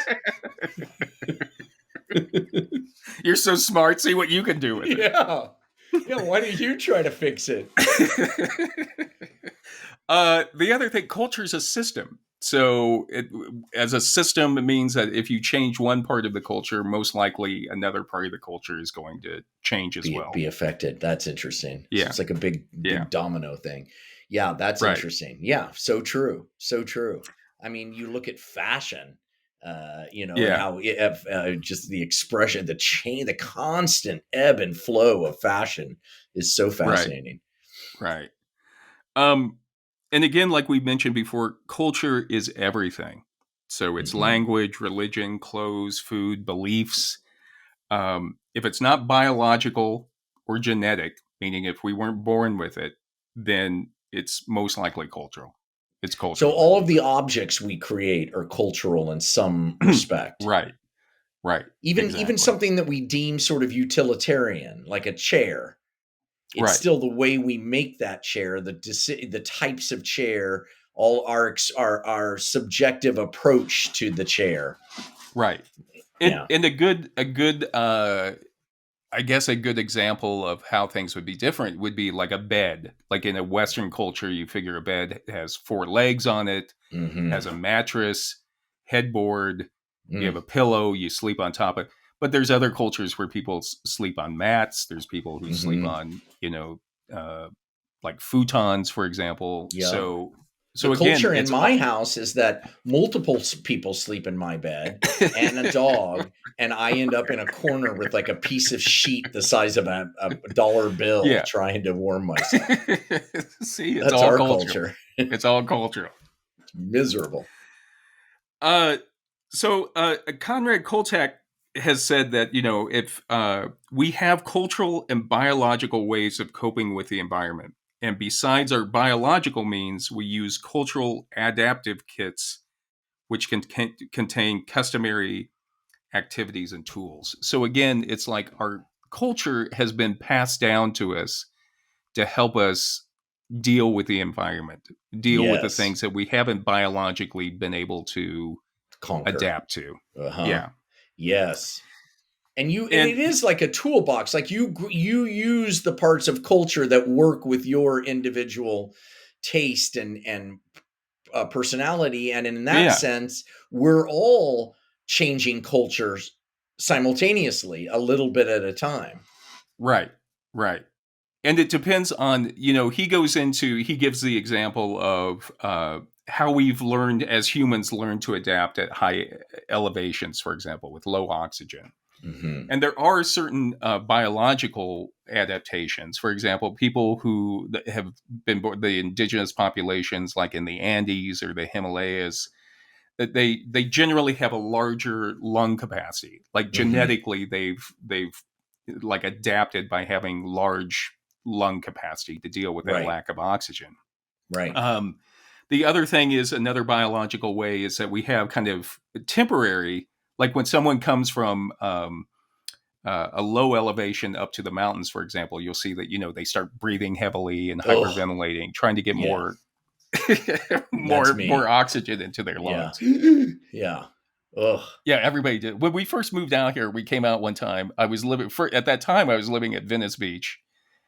You're so smart. See what you can do with it. Yeah, why don't you try to fix it? The other thing, culture is a system. So as a system, it means that if you change one part of the culture, most likely another part of the culture is going to change as well. Be affected. That's interesting. Yeah. So it's like a big domino thing. Yeah, that's interesting. Yeah, so true. So true. I mean, you look at fashion, you know, and how just the expression, the constant ebb and flow of fashion is so fascinating. Right. And again, like we mentioned before, culture is everything. So it's language, religion, clothes, food, beliefs. If it's not biological or genetic, meaning if we weren't born with it, then it's most likely cultural. It's cultural. So all of the objects we create are cultural in some respect. Right. Even something that we deem sort of utilitarian, like a chair. It's still the way we make that chair, the types of chair, all our subjective approach to the chair. Right. And a good I guess a good example of how things would be different would be like a bed. Like in a Western culture, you figure a bed has 4 legs on it, has a mattress, headboard, You have a pillow, you sleep on top of it. But there's other cultures where people sleep on mats. There's people who sleep on, like futons, for example. Yeah. So the again, culture in my house is that multiple people sleep in my bed and a dog, and I end up in a corner with like a piece of sheet the size of a dollar bill, trying to warm myself. See, it's all culture. It's all cultural. It's miserable. So Conrad Cottak has said that, if we have cultural and biological ways of coping with the environment, and besides our biological means, we use cultural adaptive kits, which can contain customary activities and tools. So again, it's like our culture has been passed down to us to help us deal with the environment, deal with the things that we haven't biologically been able to adapt to. Yeah. Yes. And it is like a toolbox. Like you use the parts of culture that work with your individual taste and personality. And in that sense, we're all changing cultures simultaneously, a little bit at a time. Right. And it depends on, he gives the example of how we've learned as humans to adapt at high elevations, for example, with low oxygen. Mm-hmm. And there are certain biological adaptations. For example, people who have been born, the indigenous populations, like in the Andes or the Himalayas, that they generally have a larger lung capacity. Like genetically, they've like adapted by having large lung capacity to deal with that lack of oxygen. Right. The other thing is, another biological way is that we have kind of temporary, like when someone comes from a low elevation up to the mountains, for example, you'll see that, they start breathing heavily and hyperventilating, trying to get more oxygen into their lungs. Yeah. Ugh. Yeah, everybody did. When we first moved out here, we came out one time. At that time, I was living at Venice Beach.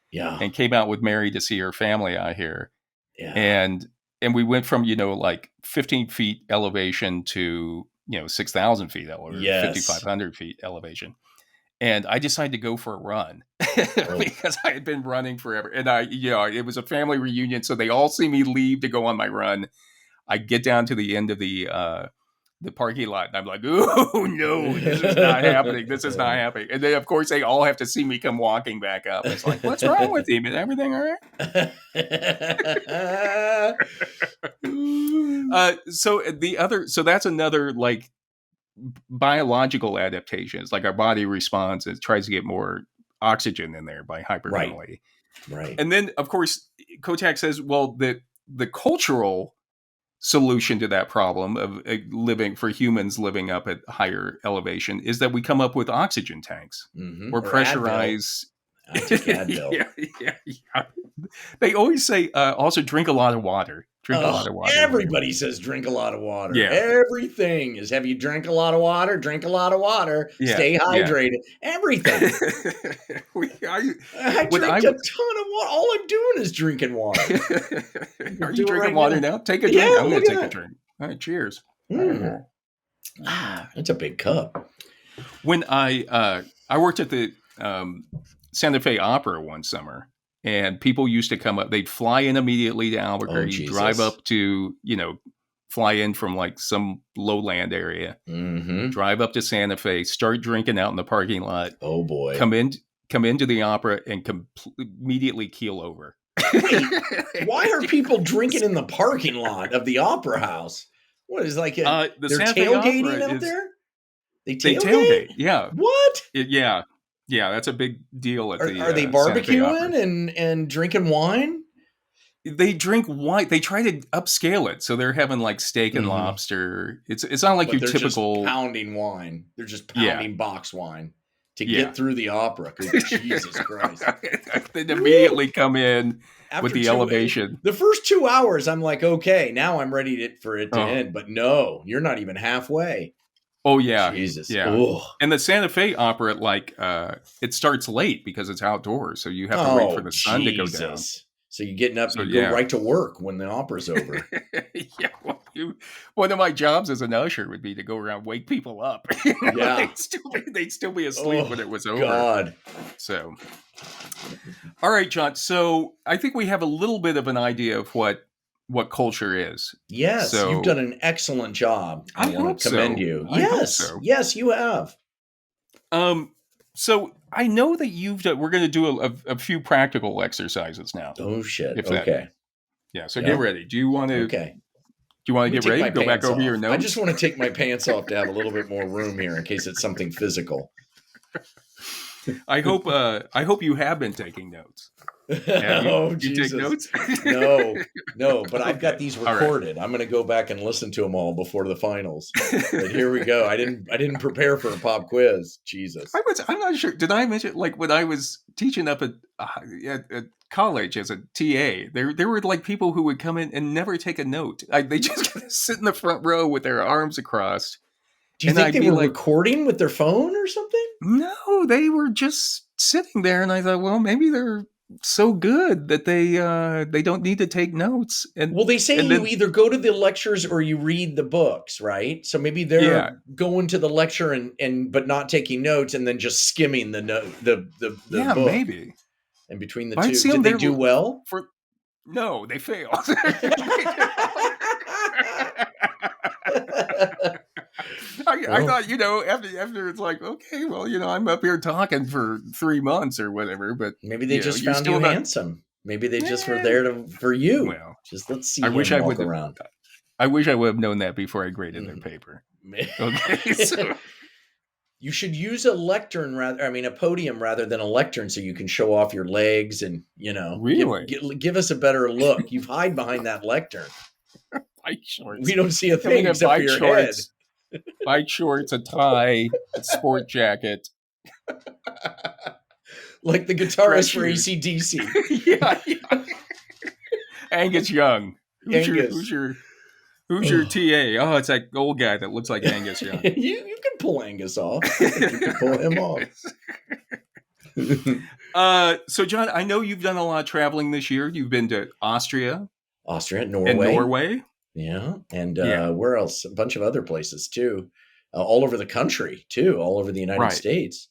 Yeah. And came out with Mary to see her family out here. Yeah. And we went from, like 15 feet elevation to, 6,000 feet elevation, 5,500 feet elevation. And I decided to go for a run because I had been running forever. And it was a family reunion. So they all see me leave to go on my run. I get down to the end of the parking lot, and I'm like, oh no, this is not happening. This is not happening. And then, of course, they all have to see me come walking back up. It's like, what's wrong with him? Is everything all right? So that's another like biological adaptation. It's like our body responds and tries to get more oxygen in there by hyperventilating. Right. And then, of course, Cottak says, well, the cultural solution to that problem of humans living up at higher elevation is that we come up with oxygen tanks or pressurize. I take Advil. Yeah. They always say also drink a lot of water. Drink a lot of water. Everybody says drink a lot of water. Yeah. Everything is, have you drank a lot of water? Drink a lot of water. Yeah. Stay hydrated. Yeah. Everything. I drink a ton of water. All I'm doing is drinking water. Are you drinking water now? Take a drink. I'm going to take a drink. All right, cheers. It's a big cup. When I worked at the Santa Fe Opera one summer, and people used to come up, they'd fly in immediately to Albuquerque, drive up to, fly in from like some lowland area, drive up to Santa Fe, start drinking out in the parking lot. Oh boy. Come into the opera and immediately keel over. Wait, why are people drinking in the parking lot of the opera house? What is like they're tailgating out there? They tailgate? Yeah. What? Yeah, that's a big deal at Are they barbecuing and drinking wine? They drink wine. They try to upscale it, so they're having like steak and lobster. It's not like your typical just pounding wine. They're just pounding box wine to get through the opera. Jesus Christ! They immediately come in with the elevation. The first 2 hours, I'm like, okay, now I'm ready for it to end. But no, you're not even halfway. Oh yeah, Jesus, yeah. Ugh. And the Santa Fe Opera, like, it starts late because it's outdoors, so you have to wait for the sun to go down. So you're getting up, go right to work when the opera's over. Yeah. One of my jobs as an usher would be to go around wake people up. Yeah. They'd still be asleep when it was over. God. So, all right, John. So I think we have a little bit of an idea of what culture is. Yes, so, you've done an excellent job. I want to commend you. Yes, you have. So I know that you've done, we're going to do a few practical exercises now. Oh shit. Okay. So get ready. Do you want to? Okay. Do you want to get ready? Go back over your notes. I just want to take my pants off to have a little bit more room here in case it's something physical. I hope you have been taking notes. You take notes? No, but I've got these recorded. Right. I'm going to go back and listen to them all before the finals. But here we go. I didn't prepare for a pop quiz. Jesus. I'm not sure. Did I mention, like, when I was teaching up at college as a TA, there were like people who would come in and never take a note. They just sit in the front row with their arms across. Do you think they were recording with their phone or something? No, they were just sitting there, and I thought, well, maybe they're so good that they don't need to take notes. And well, they say you either go to the lectures or you read the books, right? So maybe they're going to the lecture and but not taking notes, and then just skimming the book. Maybe. And between the two, did they do well? No, they failed. I thought, after it's like, okay, well, I'm up here talking for 3 months or whatever, but maybe they just found you handsome. Maybe they just were there for you. Well, just let's see. I wish I would have known that before I graded their paper. Okay, so. You should use a lectern a podium rather than a lectern, so you can show off your legs and really give us a better look. You hide behind that lectern. Bike shorts. We don't see a thing except for your head. Bike shorts, a tie, a sport jacket. Like the guitarist for AC/DC. Yeah. Angus Young. Who's your TA? Oh, it's that old guy that looks like Angus Young. You can pull Angus off. You can pull him off. So, John, I know you've done a lot of traveling this year. You've been to Austria, Norway. Yeah. And where else? A bunch of other places too. All over the country too. All over the United States.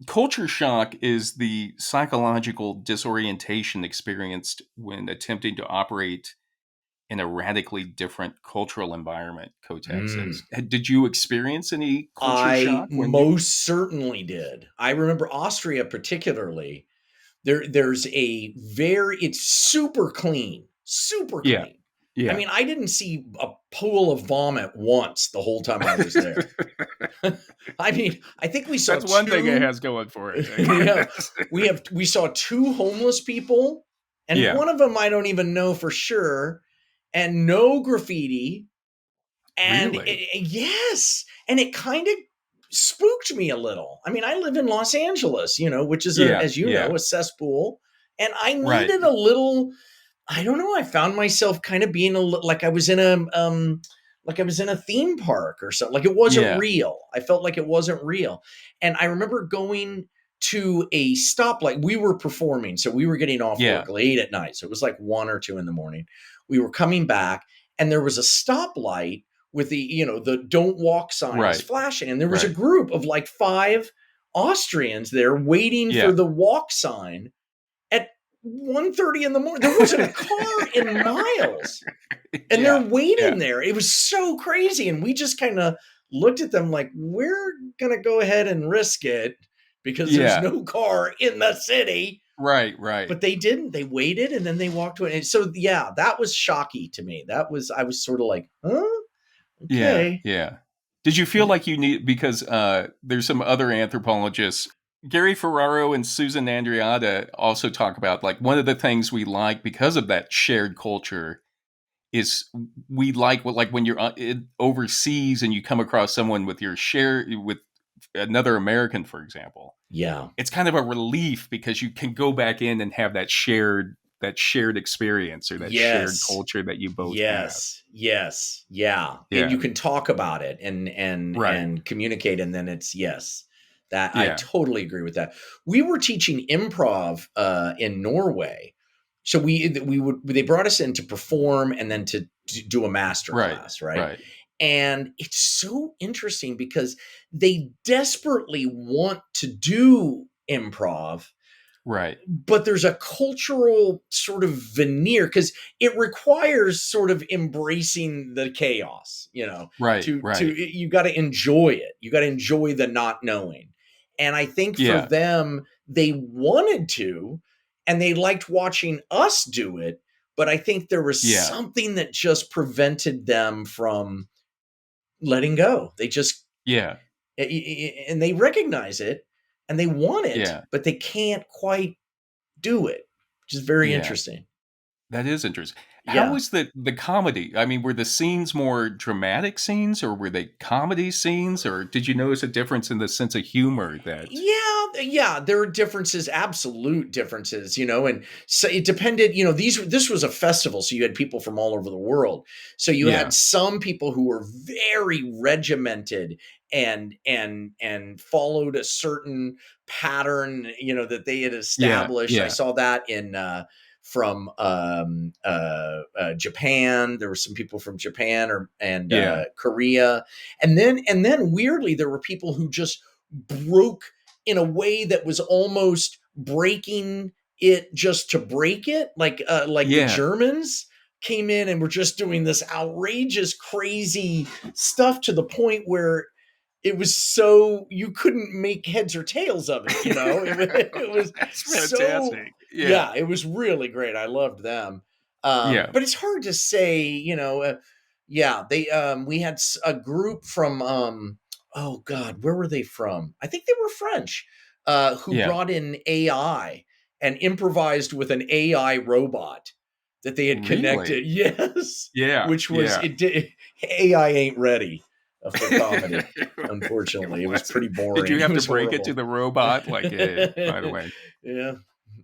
Culture shock is the psychological disorientation experienced when attempting to operate in a radically different cultural environment, Cottak says. Did you experience any culture shock? I most certainly did. I remember Austria particularly. There's it's super clean. Super clean. Yeah. I mean, I didn't see a pool of vomit once the whole time I was there. I mean, I think we saw That's one thing it has going for it. We saw 2 homeless people, and one of them I don't even know for sure, and no graffiti. And really? And it kind of spooked me a little. I mean, I live in Los Angeles, which is as you know, a cesspool, and I needed a little. I don't know. I found myself kind of being like I was in a theme park or something. Like it wasn't real. I felt like it wasn't real. And I remember going to a stoplight. We were performing, so we were getting off work late at night. So it was like 1 or 2 in the morning. We were coming back, and there was a stoplight with the don't walk signs flashing. And there was a group of like 5 Austrians there waiting for the walk sign at 1:30 in the morning. There wasn't a car in miles. And they're waiting there. It was so crazy. And we just kind of looked at them like, we're going to go ahead and risk it because there's no car in the city. Right. But they didn't. They waited and then they walked away. And so, that was shocky to me. I was sort of like, huh? Okay. Yeah. Did you feel like you need, because there's some other anthropologists, Gary Ferraro and Susan Andreatta also talk about, like, one of the things we like because of that shared culture is we like when you're overseas and you come across someone with with another American, for example. Yeah. It's kind of a relief because you can go back in and have that shared experience or that shared culture that you both have. Yes. Yeah. And you can talk about it and communicate. And then it's, I totally agree with that. We were teaching improv in Norway. So they brought us in to perform and then to do a master class, right? And it's so interesting because they desperately want to do improv, right? But there's a cultural sort of veneer because it requires sort of embracing the chaos, right? You got to enjoy it. You got to enjoy the not knowing. And I think for them, they wanted to, and they liked watching us do it. But I think there was something that just prevented them from letting go. They just, and they recognize it and they want it, but they can't quite do it, which is very interesting. That is interesting. How was the comedy? I mean, were the scenes more dramatic scenes, or were they comedy scenes, or did you notice a difference in the sense of humor that? Yeah, there are differences, absolute differences, and so it depended, this was a festival, so you had people from all over the world. So you had some people who were very regimented and followed a certain pattern, that they had established. I saw that from Japan. There were some people from Japan and Korea. And then weirdly, there were people who just broke in a way that was almost breaking it just to break it. Like the Germans came in and were just doing this outrageous, crazy stuff to the point where it was so you couldn't make heads or tails of it, it was fantastic. It was really great. I loved them. But it's hard to say, we had a group from, oh God, where were they from? I think they were French, who brought in AI and improvised with an AI robot that they had connected. Really? Yes. Yeah. Which was, AI ain't ready for comedy. Unfortunately, it was pretty boring. Did you have to break it to the robot? Like, by the way. Yeah.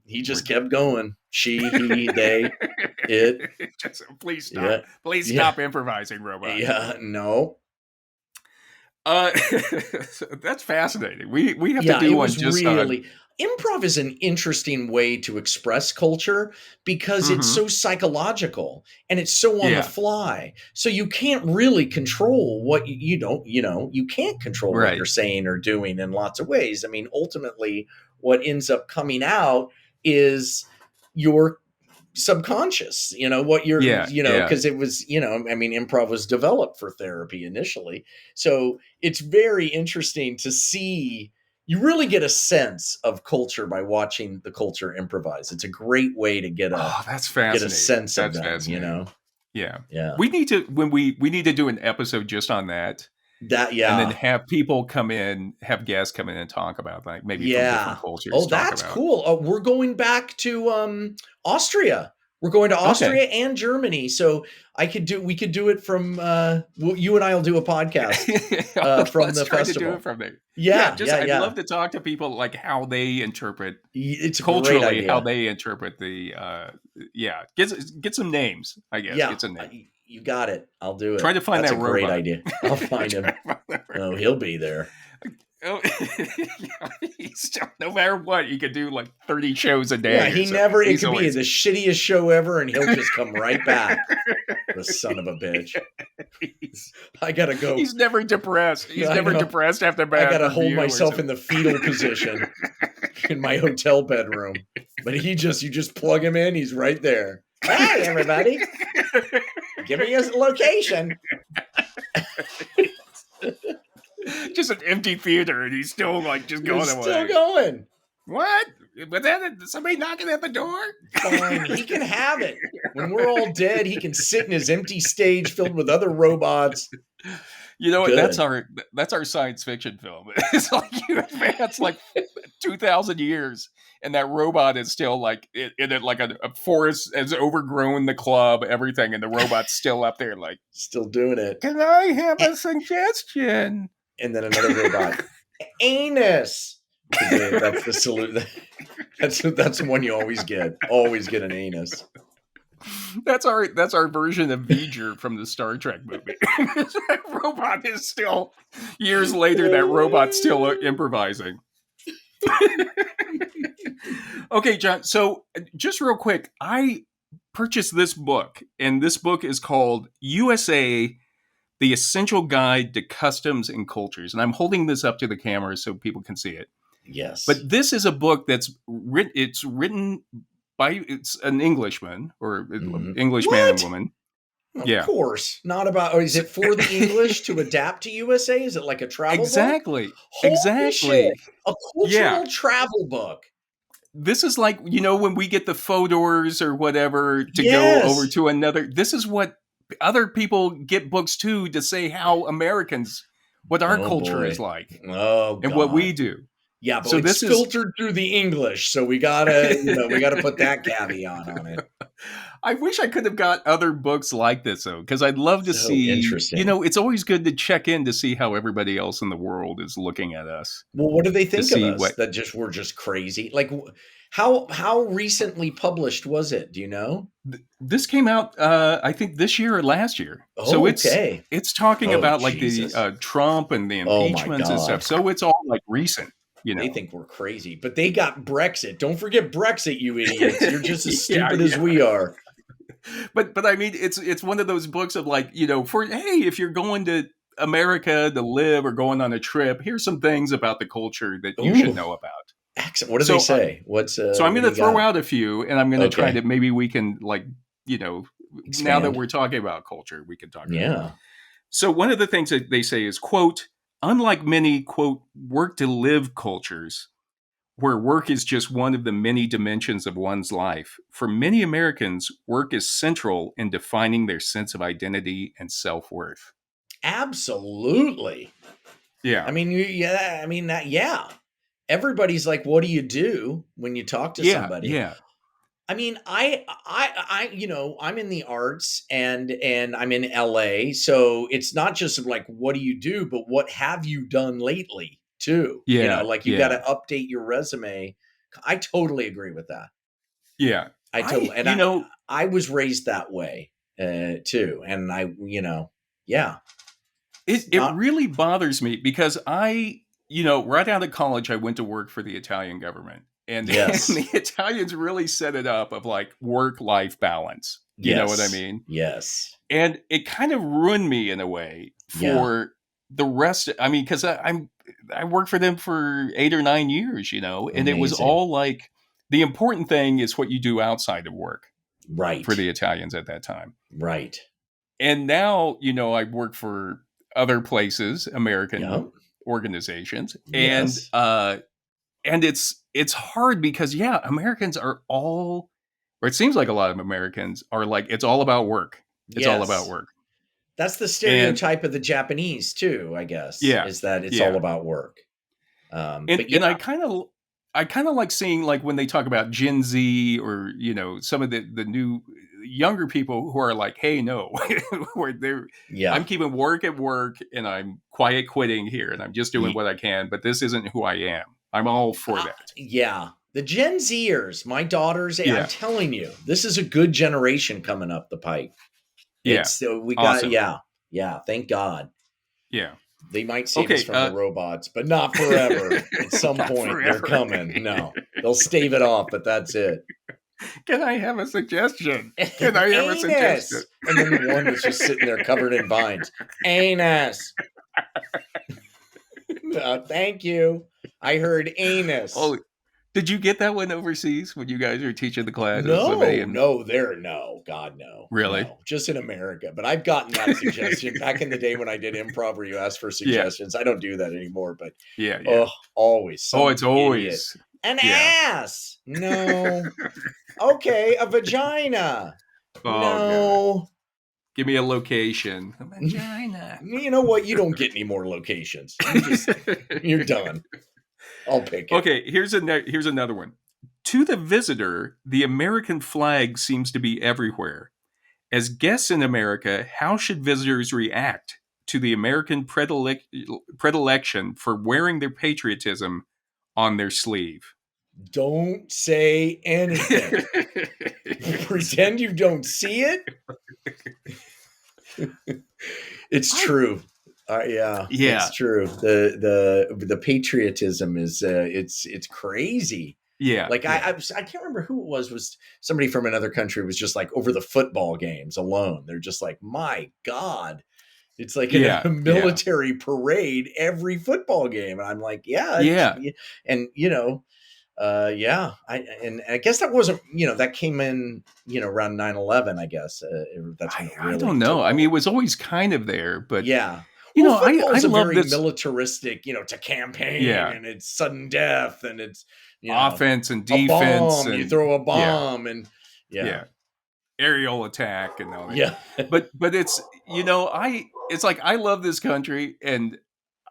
He just kept going. She, he, they, it. Just, please stop. Yeah. Please stop improvising, robot. Yeah, no. That's fascinating. We have to do one just really. Improv is an interesting way to express culture because it's so psychological and it's so on the fly. So you can't really control what you can't control what you're saying or doing in lots of ways. I mean, ultimately, what ends up coming out is your subconscious, what you're, because it was, improv was developed for therapy initially. So it's very interesting to see. You really get a sense of culture by watching the culture improvise. It's a great way to get that's fascinating. Get a sense of them, Yeah. We need to we need to do an episode just on that. And then have people come in, have guests come in and talk about like maybe from different cultures. Oh, that's cool. We're going back to Austria. We're going to Austria and Germany. So we could do it from, you and I will do a podcast from the festival. To do it from there. I'd love to talk to people like how they interpret, it's culturally, how they interpret the, get some names, I guess. Get some names. You got it. I'll do it. Try to find that robot. Great idea. I'll find him. Oh, he'll be there. No matter what, he could do like 30 shows a day. Yeah, it could be the shittiest show ever, and he'll just come right back. The son of a bitch. I gotta go. He's never depressed. He's never depressed after bad. I gotta hold myself in the fetal position in my hotel bedroom. But you just plug him in. He's right there. Hey, everybody! Give me a location. Just an empty theater, and he's still like just going away. Still going. What? But then somebody knocking at the door? Fine, he can have it. When we're all dead, he can sit in his empty stage filled with other robots. You know what? That's our science fiction film. It's like you advance like 2,000 years, and that robot is still like in it, like a forest has overgrown the club, everything, and the robot's still up there, like still doing it. Can I have a suggestion? And then another robot, anus. That's the salute. That's the one you always get. Always get an anus. That's our version of V'ger from the Star Trek movie. That robot is still, years later, that robot's still improvising. Okay, John. So just real quick, I purchased this book, and this book is called USA, The Essential Guide to Customs and Cultures. And I'm holding this up to the camera so people can see it. Yes. But this is a book that's written by, it's an Englishman or English man and woman. Of course. Not about, is it for the English to adapt to USA? Is it like a travel book? Holy Exactly. Shit. A cultural travel book. This is like, when we get the Fodors or whatever to go over to another, this is what other people get books too, to say how Americans, what our culture is like. And what we do. Yeah, but so it's filtered through the English, so we gotta put that caveat on it. I wish I could have got other books like this though, because I'd love to see. Interesting. It's always good to check in to see how everybody else in the world is looking at us. Well, what do they think of us? That we're just crazy. Like, how recently published was it? Do you know? This came out, I think, this year or last year. Oh, so it's talking about like the Trump and the impeachments and stuff. So it's all like recent. They think we're crazy, but they got Brexit. Don't forget Brexit, you idiots. You're just as stupid as we are. But I mean, it's one of those books of like, if you're going to America to live or going on a trip, here's some things about the culture that you should know about. Excellent. What do they say? So I'm going to throw out a few, and I'm going to try to, maybe we can expand. Now that we're talking about culture, we can talk about it. So one of the things that they say is, quote, unlike many, quote, work to live cultures, where work is just one of the many dimensions of one's life, for many Americans, work is central in defining their sense of identity and self-worth. Absolutely. Yeah. I mean, everybody's like, what do you do when you talk to somebody? Yeah. I mean, I'm in the arts and I'm in LA. So it's not just like, what do you do, but what have you done lately too? Yeah. You got to update your resume. I totally agree with that. Yeah. I was raised that way too. And it really bothers me because right out of college, I went to work for the Italian government. And the Italians really set it up of like work-life balance. You know what I mean? Yes. And it kind of ruined me in a way for the rest. I mean, because I worked for them for 8 or 9 years, and Amazing. It was all like the important thing is what you do outside of work. Right. For the Italians at that time. Right. And now, I work for other places, American organizations. Yes. And it's hard because, Americans are all, or it seems like a lot of Americans are like, it's all about work. It's all about work. That's the stereotype of the Japanese too, I guess. Yeah. Is that it's all about work. And I kind of like seeing like when they talk about Gen Z or, some of the new younger people who are like, hey, no, where I'm keeping work at work and I'm quiet quitting here and I'm just doing what I can, but this isn't who I am. I'm all for that. The Gen Zers, my daughters, I'm telling you, this is a good generation coming up the pike. We got, awesome. Thank God. Yeah. They might save us from the robots, but not forever. At some point, they're coming. No, they'll stave it off, but that's it. Can I have a suggestion? Can I have a suggestion? And then the one that's just sitting there covered in vines. Anus. Thank you. I heard anus. Oh, did you get that one overseas when you guys were teaching the class? No. God, no. Really? No, just in America. But I've gotten that suggestion back in the day when I did improv where you asked for suggestions. I don't do that anymore, but always. It's always an ass. No. Okay, a vagina. No. God. Give me a location. A vagina. You know what? You don't get any more locations. You're done. I'll pick it. Okay, here's another one. To the visitor, the American flag seems to be everywhere. As guests in America, how should visitors react to the American predilection for wearing their patriotism on their sleeve? Don't say anything. Pretend you don't see it. It's true. Yeah, it's true. The patriotism is it's crazy. Yeah, like I can't remember who it was somebody from another country was just like over the football games alone. They're just like, my God, it's like a military parade every football game, and I'm like, and I guess that wasn't, that came in, around 9/11, I guess. That's when it really I don't know. I mean, it was always kind of there, but football's I a love very this militaristic, to campaign, and it's sudden death, and it's offense and defense, and you throw a bomb, and aerial attack and all that. Yeah, but it's it's like I love this country, and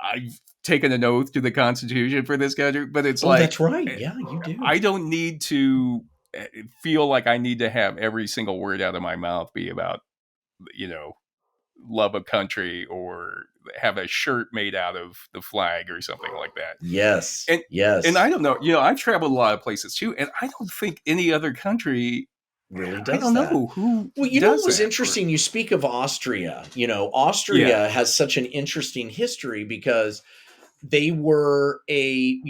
I've taken an oath to the Constitution for this country, but it's that's right. Yeah, you do. I don't need to feel like I need to have every single word out of my mouth be about, love of country or have a shirt made out of the flag or something like that. Yes. And I don't know, I've traveled a lot of places too, and I don't think any other country really does. I don't know who. Well, know what was interesting? You speak of Austria. Austria has such an interesting history because they were a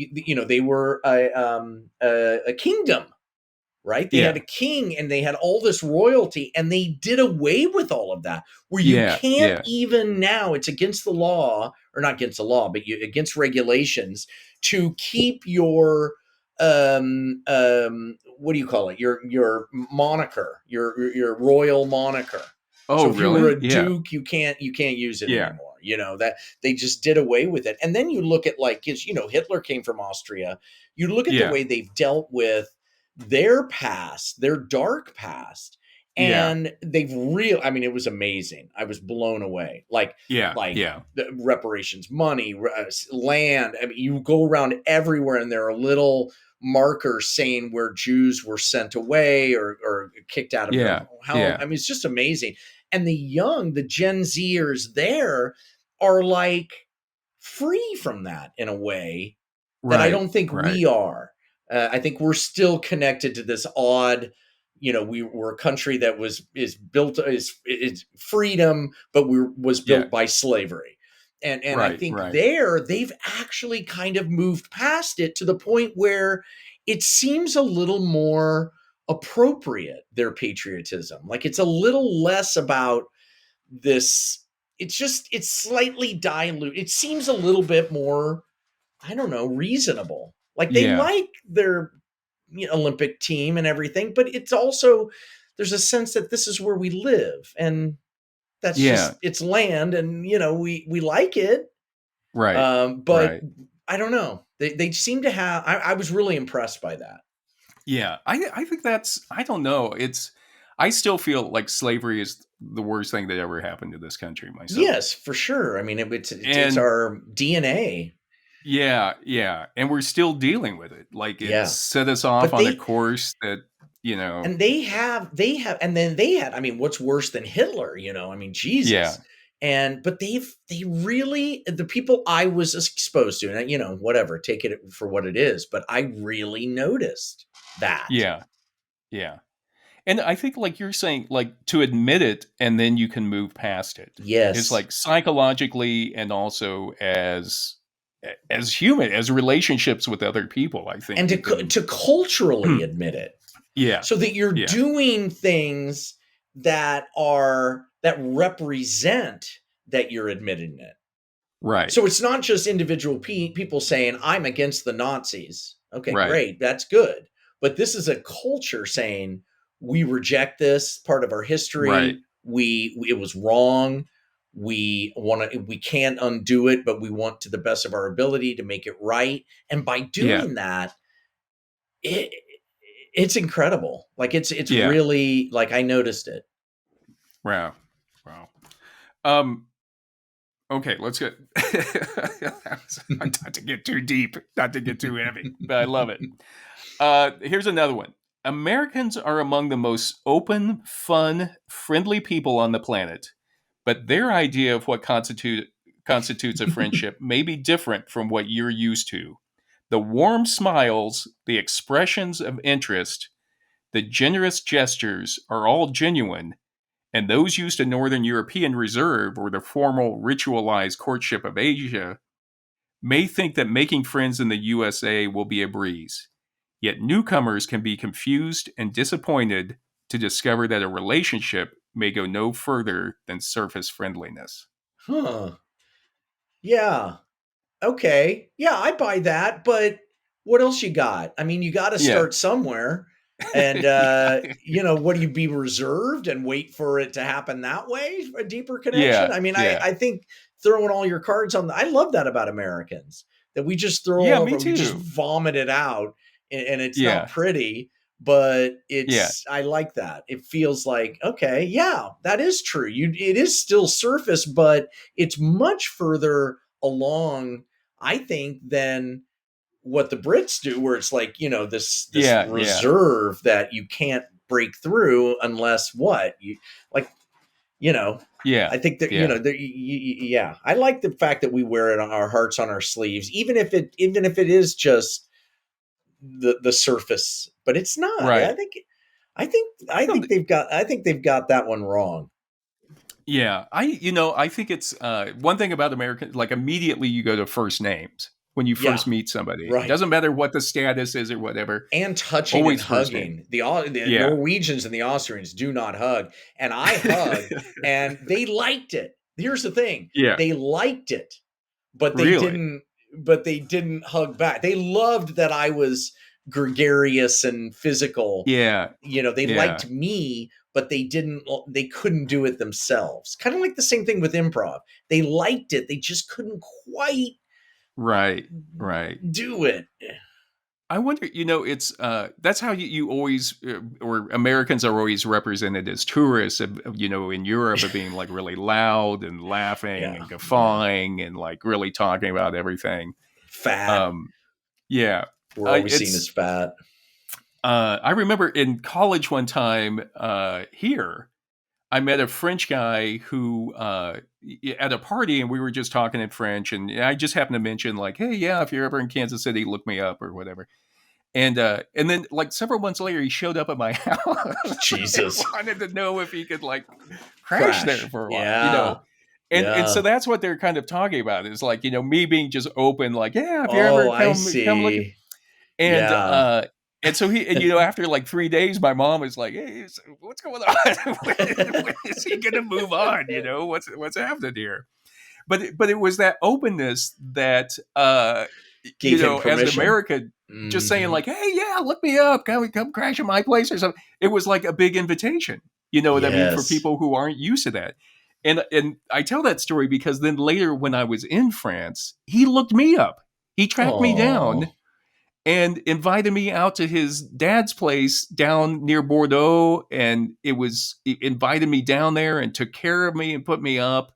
kingdom, right? They had a king, and they had all this royalty, and they did away with all of that. Where you can't even now, it's against the law, or not against the law, but against regulations to keep your what do you call it? Your moniker, your royal moniker. Oh, so if really? you were a duke, you can't use it anymore. That they just did away with it. And then you look at Hitler came from Austria. You look at the way they've dealt with their past, their dark past, and they've it was amazing. I was blown away. The reparations, money, land. I mean, you go around everywhere, and there are little markers saying where Jews were sent away or kicked out of their home. I mean, it's just amazing. And the Gen Zers there are like free from that in a way that I don't think we are. I think we're still connected to this odd, we're a country that is built is freedom, but was built by slavery. And I think they've actually kind of moved past it to the point where it seems a little more appropriate, their patriotism. Like it's a little less about this. It's slightly dilute. It seems a little bit more, I don't know, reasonable. Like they like their Olympic team and everything, but it's also, there's a sense that this is where we live, and that's just, it's land, and we like it. Right. But I don't know. They seem to have, I was really impressed by that. Yeah. I think that's, I don't know. I still feel like slavery is the worst thing that ever happened to this country myself. Yes, for sure. I mean, it's our DNA. Yeah. And we're still dealing with it. Like it set us off on a course that, And they have, and then they had, I mean, what's worse than Hitler, I mean, Jesus. Yeah. But they really, the people I was exposed to, and whatever, take it for what it is, but I really noticed that. Yeah. And I think, like you're saying, like to admit it, and then you can move past it. Yes. It's like psychologically, and also as human, as relationships with other people, I think. And to culturally admit it. Yeah. So that you're doing things that represent that you're admitting it. Right. So it's not just individual people saying, I'm against the Nazis. Okay, great. That's good. But this is a culture saying, we reject this part of our history. Right. It was wrong. We can't undo it, but we want to the best of our ability to make it right. And by doing that, it's incredible. Like it's really, like, I noticed it. Wow. Okay, let's get not to get too deep, not to get too heavy, but I love it. Here's another one. Americans are among the most open, fun, friendly people on the planet, but their idea of what constitutes a friendship may be different from what you're used to. The warm smiles, the expressions of interest, The generous gestures are all genuine, and those used in Northern European reserve or the formal ritualized courtship of Asia may think that making friends in the USA will be a breeze. Yet newcomers can be confused and disappointed to discover that a relationship may go no further than surface friendliness. Huh. Yeah. Okay. Yeah, I buy that, but what else you got? I mean, you got to start somewhere. And, what do you be reserved and wait for it to happen that way? A deeper connection? I mean, I think throwing all your cards on I love that about Americans, that we just throw all me over, too. we just vomit it out, and it's not pretty, but I like that. It feels like, okay, yeah, that is true. It is still surface, but it's much further along, I think, than what the Brits do, where it's like, this reserve that you can't break through unless what you like, I think that, I like the fact that we wear it on our hearts, on our sleeves, even if it is just the surface, but it's not. Right. I think they've got that one wrong. Yeah. I think it's one thing about Americans, like immediately you go to first names when you first meet somebody. Right. It doesn't matter what the status is or whatever. And touching and hugging. The Norwegians and the Austrians do not hug. And I hugged and they liked it. Here's the thing. Yeah. They liked it, but they didn't hug back. They loved that I was gregarious and physical. Yeah. They liked me, but they couldn't do it themselves. Kind of like the same thing with improv. They liked it. They just couldn't quite do it. I wonder, it's that's how you always, or Americans are always represented as tourists, in Europe of being like really loud and laughing and guffawing and like really talking about everything. Fat. We're always seen as fat. I remember in college one time here, I met a French guy who at a party, and we were just talking in French, and I just happened to mention like, hey, yeah, if you're ever in Kansas City, look me up or whatever. And then like several months later, he showed up at my house. Jesus. Wanted to know if he could like crash there for a while, And so that's what they're kind of talking about is like, me being just open, like, yeah, if you ever come look. And so after like 3 days, my mom was like, hey, what's going on? When is he going to move on? What's happening here? But it was that openness that, as an American, just saying like, hey, yeah, look me up. Come crash at my place or something. It was like a big invitation, what I mean, for people who aren't used to that. And I tell that story because then later when I was in France, he looked me up. He tracked me down and invited me out to his dad's place down near Bordeaux. And he invited me down there and took care of me and put me up.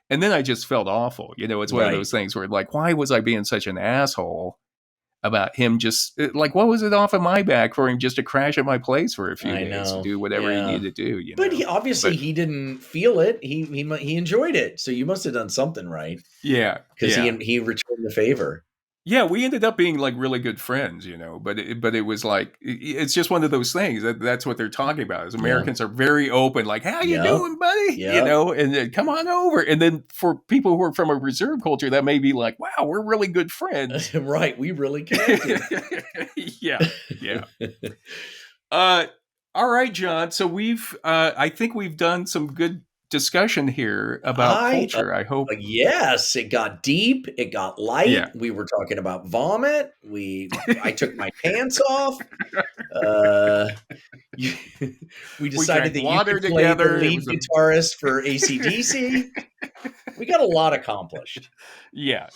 And then I just felt awful. It's one of those things where like, why was I being such an asshole about him just like, what was it off of my back for him just to crash at my place for a few days and do whatever he needed to do, But he didn't feel it. He enjoyed it. So you must have done something right. Yeah. Because he returned the favor. Yeah, we ended up being like really good friends, but it was like, it's just one of those things that's what they're talking about is Americans are very open, like, how you doing, buddy? And then come on over. And then for people who are from a reserve culture, that may be like, wow, we're really good friends. Right. We really connected. Yeah. All right, John. So I think we've done some good discussion here about culture. I hope. Yes, it got deep. It got light. Yeah. We were talking about vomit. I took my pants off. We decided that you could play the lead guitarist for AC/DC. We got a lot accomplished. Yeah.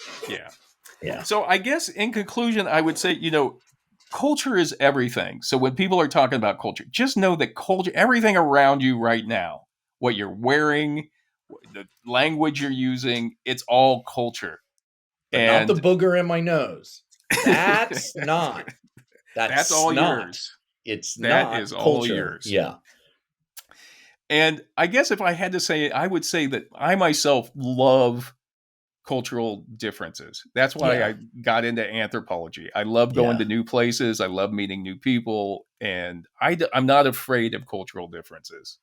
So I guess in conclusion, I would say, culture is everything. So when people are talking about culture, just know that culture, everything around you right now, what you're wearing, the language you're using, it's all culture. But not the booger in my nose. That's not. That's all yours. It's that not is culture. All yours. Yeah. And I guess if I had to say it, I would say that I myself love cultural differences. That's why I got into anthropology. I love going to new places. I love meeting new people. And I'm not afraid of cultural differences.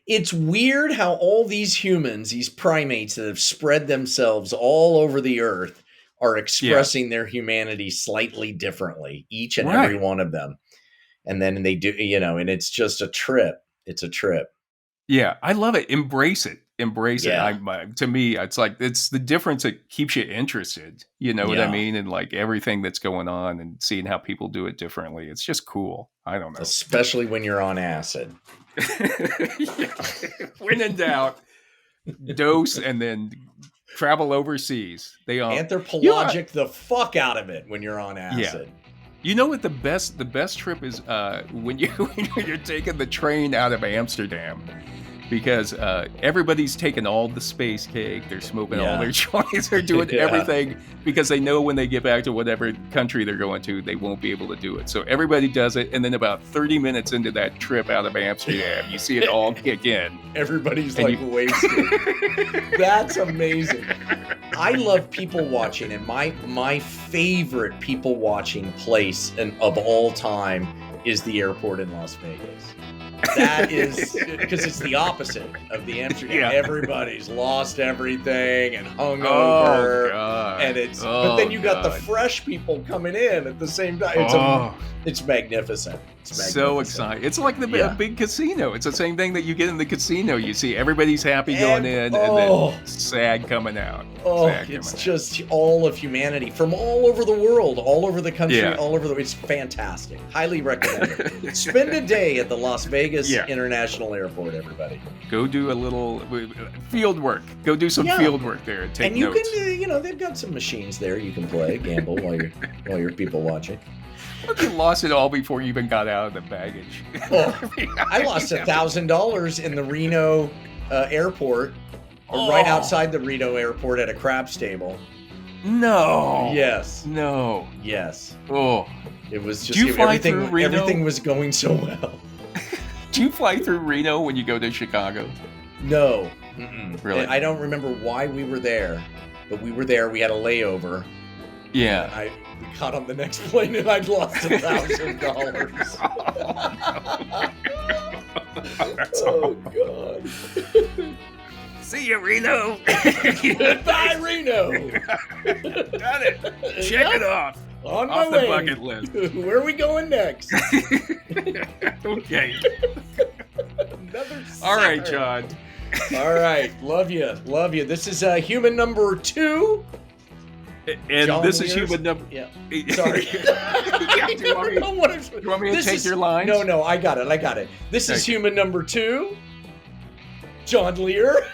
It's weird how all these humans, these primates that have spread themselves all over the earth, are expressing their humanity slightly differently, each and every one of them. And then they do, and it's just a trip. It's a trip. Yeah, I love it. Embrace it. Embrace it. To me, it's like, it's the difference that keeps you interested. You know what I mean? And like everything that's going on and seeing how people do it differently. It's just cool. I don't know. Especially when you're on acid. When in doubt, dose and then travel overseas. They all anthropologic the fuck out of it when you're on acid. Yeah. You know what the best trip is when you're taking the train out of Amsterdam, because everybody's taking all the space cake, they're smoking all their joints, they're doing everything because they know when they get back to whatever country they're going to, they won't be able to do it. So everybody does it, and then about 30 minutes into that trip out of Amsterdam, you see it all kick in. Everybody's wasted. That's amazing. I love people watching, and my favorite people watching place of all time is the airport in Las Vegas. That is because it's the opposite of the Amsterdam. Yeah. Everybody's lost everything and hungover, and but then you got the fresh people coming in at the same time. It's magnificent. So exciting! It's like the big casino. It's the same thing that you get in the casino. You see everybody's happy going in, and then sad coming out. It's just all of humanity from all over the world, all over the country, all over the. It's fantastic. Highly recommend it. Spend a day at the Las Vegas International Airport, everybody. Go do a little field work. Go do some field work there. Take notes. You can, they've got some machines there you can play, gamble while you're people watching. You lost it all before you even got out of the baggage. I lost $1,000 in the Reno airport, right outside the Reno airport at a craps table. No. Yes. No. Yes. Oh. It was just everything was going so well. Do you fly through Reno when you go to Chicago? No. Really? I don't remember why we were there, but we were there. We had a layover. Yeah. We caught on the next plane and I'd lost $1,000. Oh, God. See you, Reno. Goodbye, Reno. Done it. Check it off. On my way. The bucket list. Where are we going next? Okay. All right, John. All right. Love you. Love you. This is human number 2. And John this is human number. Yeah. Sorry. Do you want me to take your lines? No. I got it. This is human number 2. John Lehr.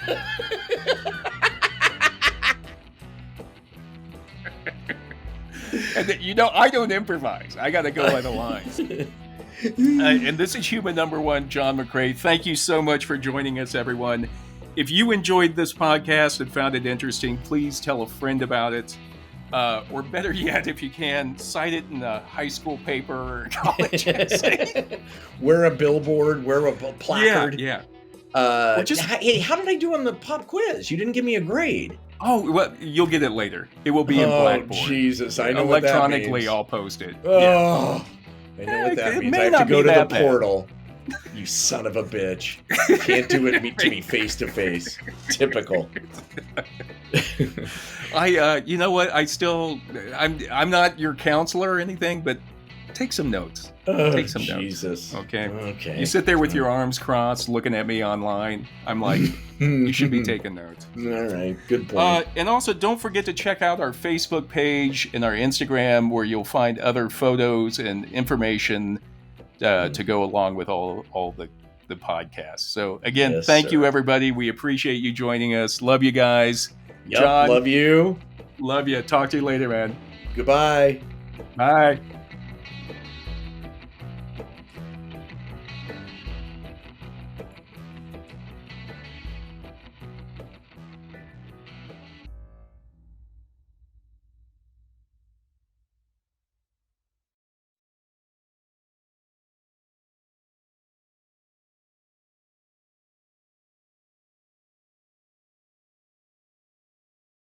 And I don't improvise. I got to go by the lines. And this is human number 1, John McCray. Thank you so much for joining us, everyone. If you enjoyed this podcast and found it interesting, please tell a friend about it. Or better yet, if you can, cite it in a high school paper or college essay. Wear a billboard, wear a placard. Yeah. Hey, how did I do on the pop quiz? You didn't give me a grade. Oh, well, you'll get it later. It will be in Blackboard. Jesus, I know what that means. Electronically, I'll post it. Oh, I know what that means. I have to go to the portal. You son of a bitch. You can't do it to me face to face. Typical. You know what? I'm not your counselor or anything, but take some notes. Take some Jesus. notes. Okay. You sit there with your arms crossed, looking at me online. I'm like, you should be taking notes. All right. Good point. And also, don't forget to check out our Facebook page and our Instagram, where you'll find other photos and information to go along with all the podcasts. So again, thank you, everybody. We appreciate you joining us. Love you guys. Yep, John, love you. Love you. Talk to you later, man. Goodbye. Bye.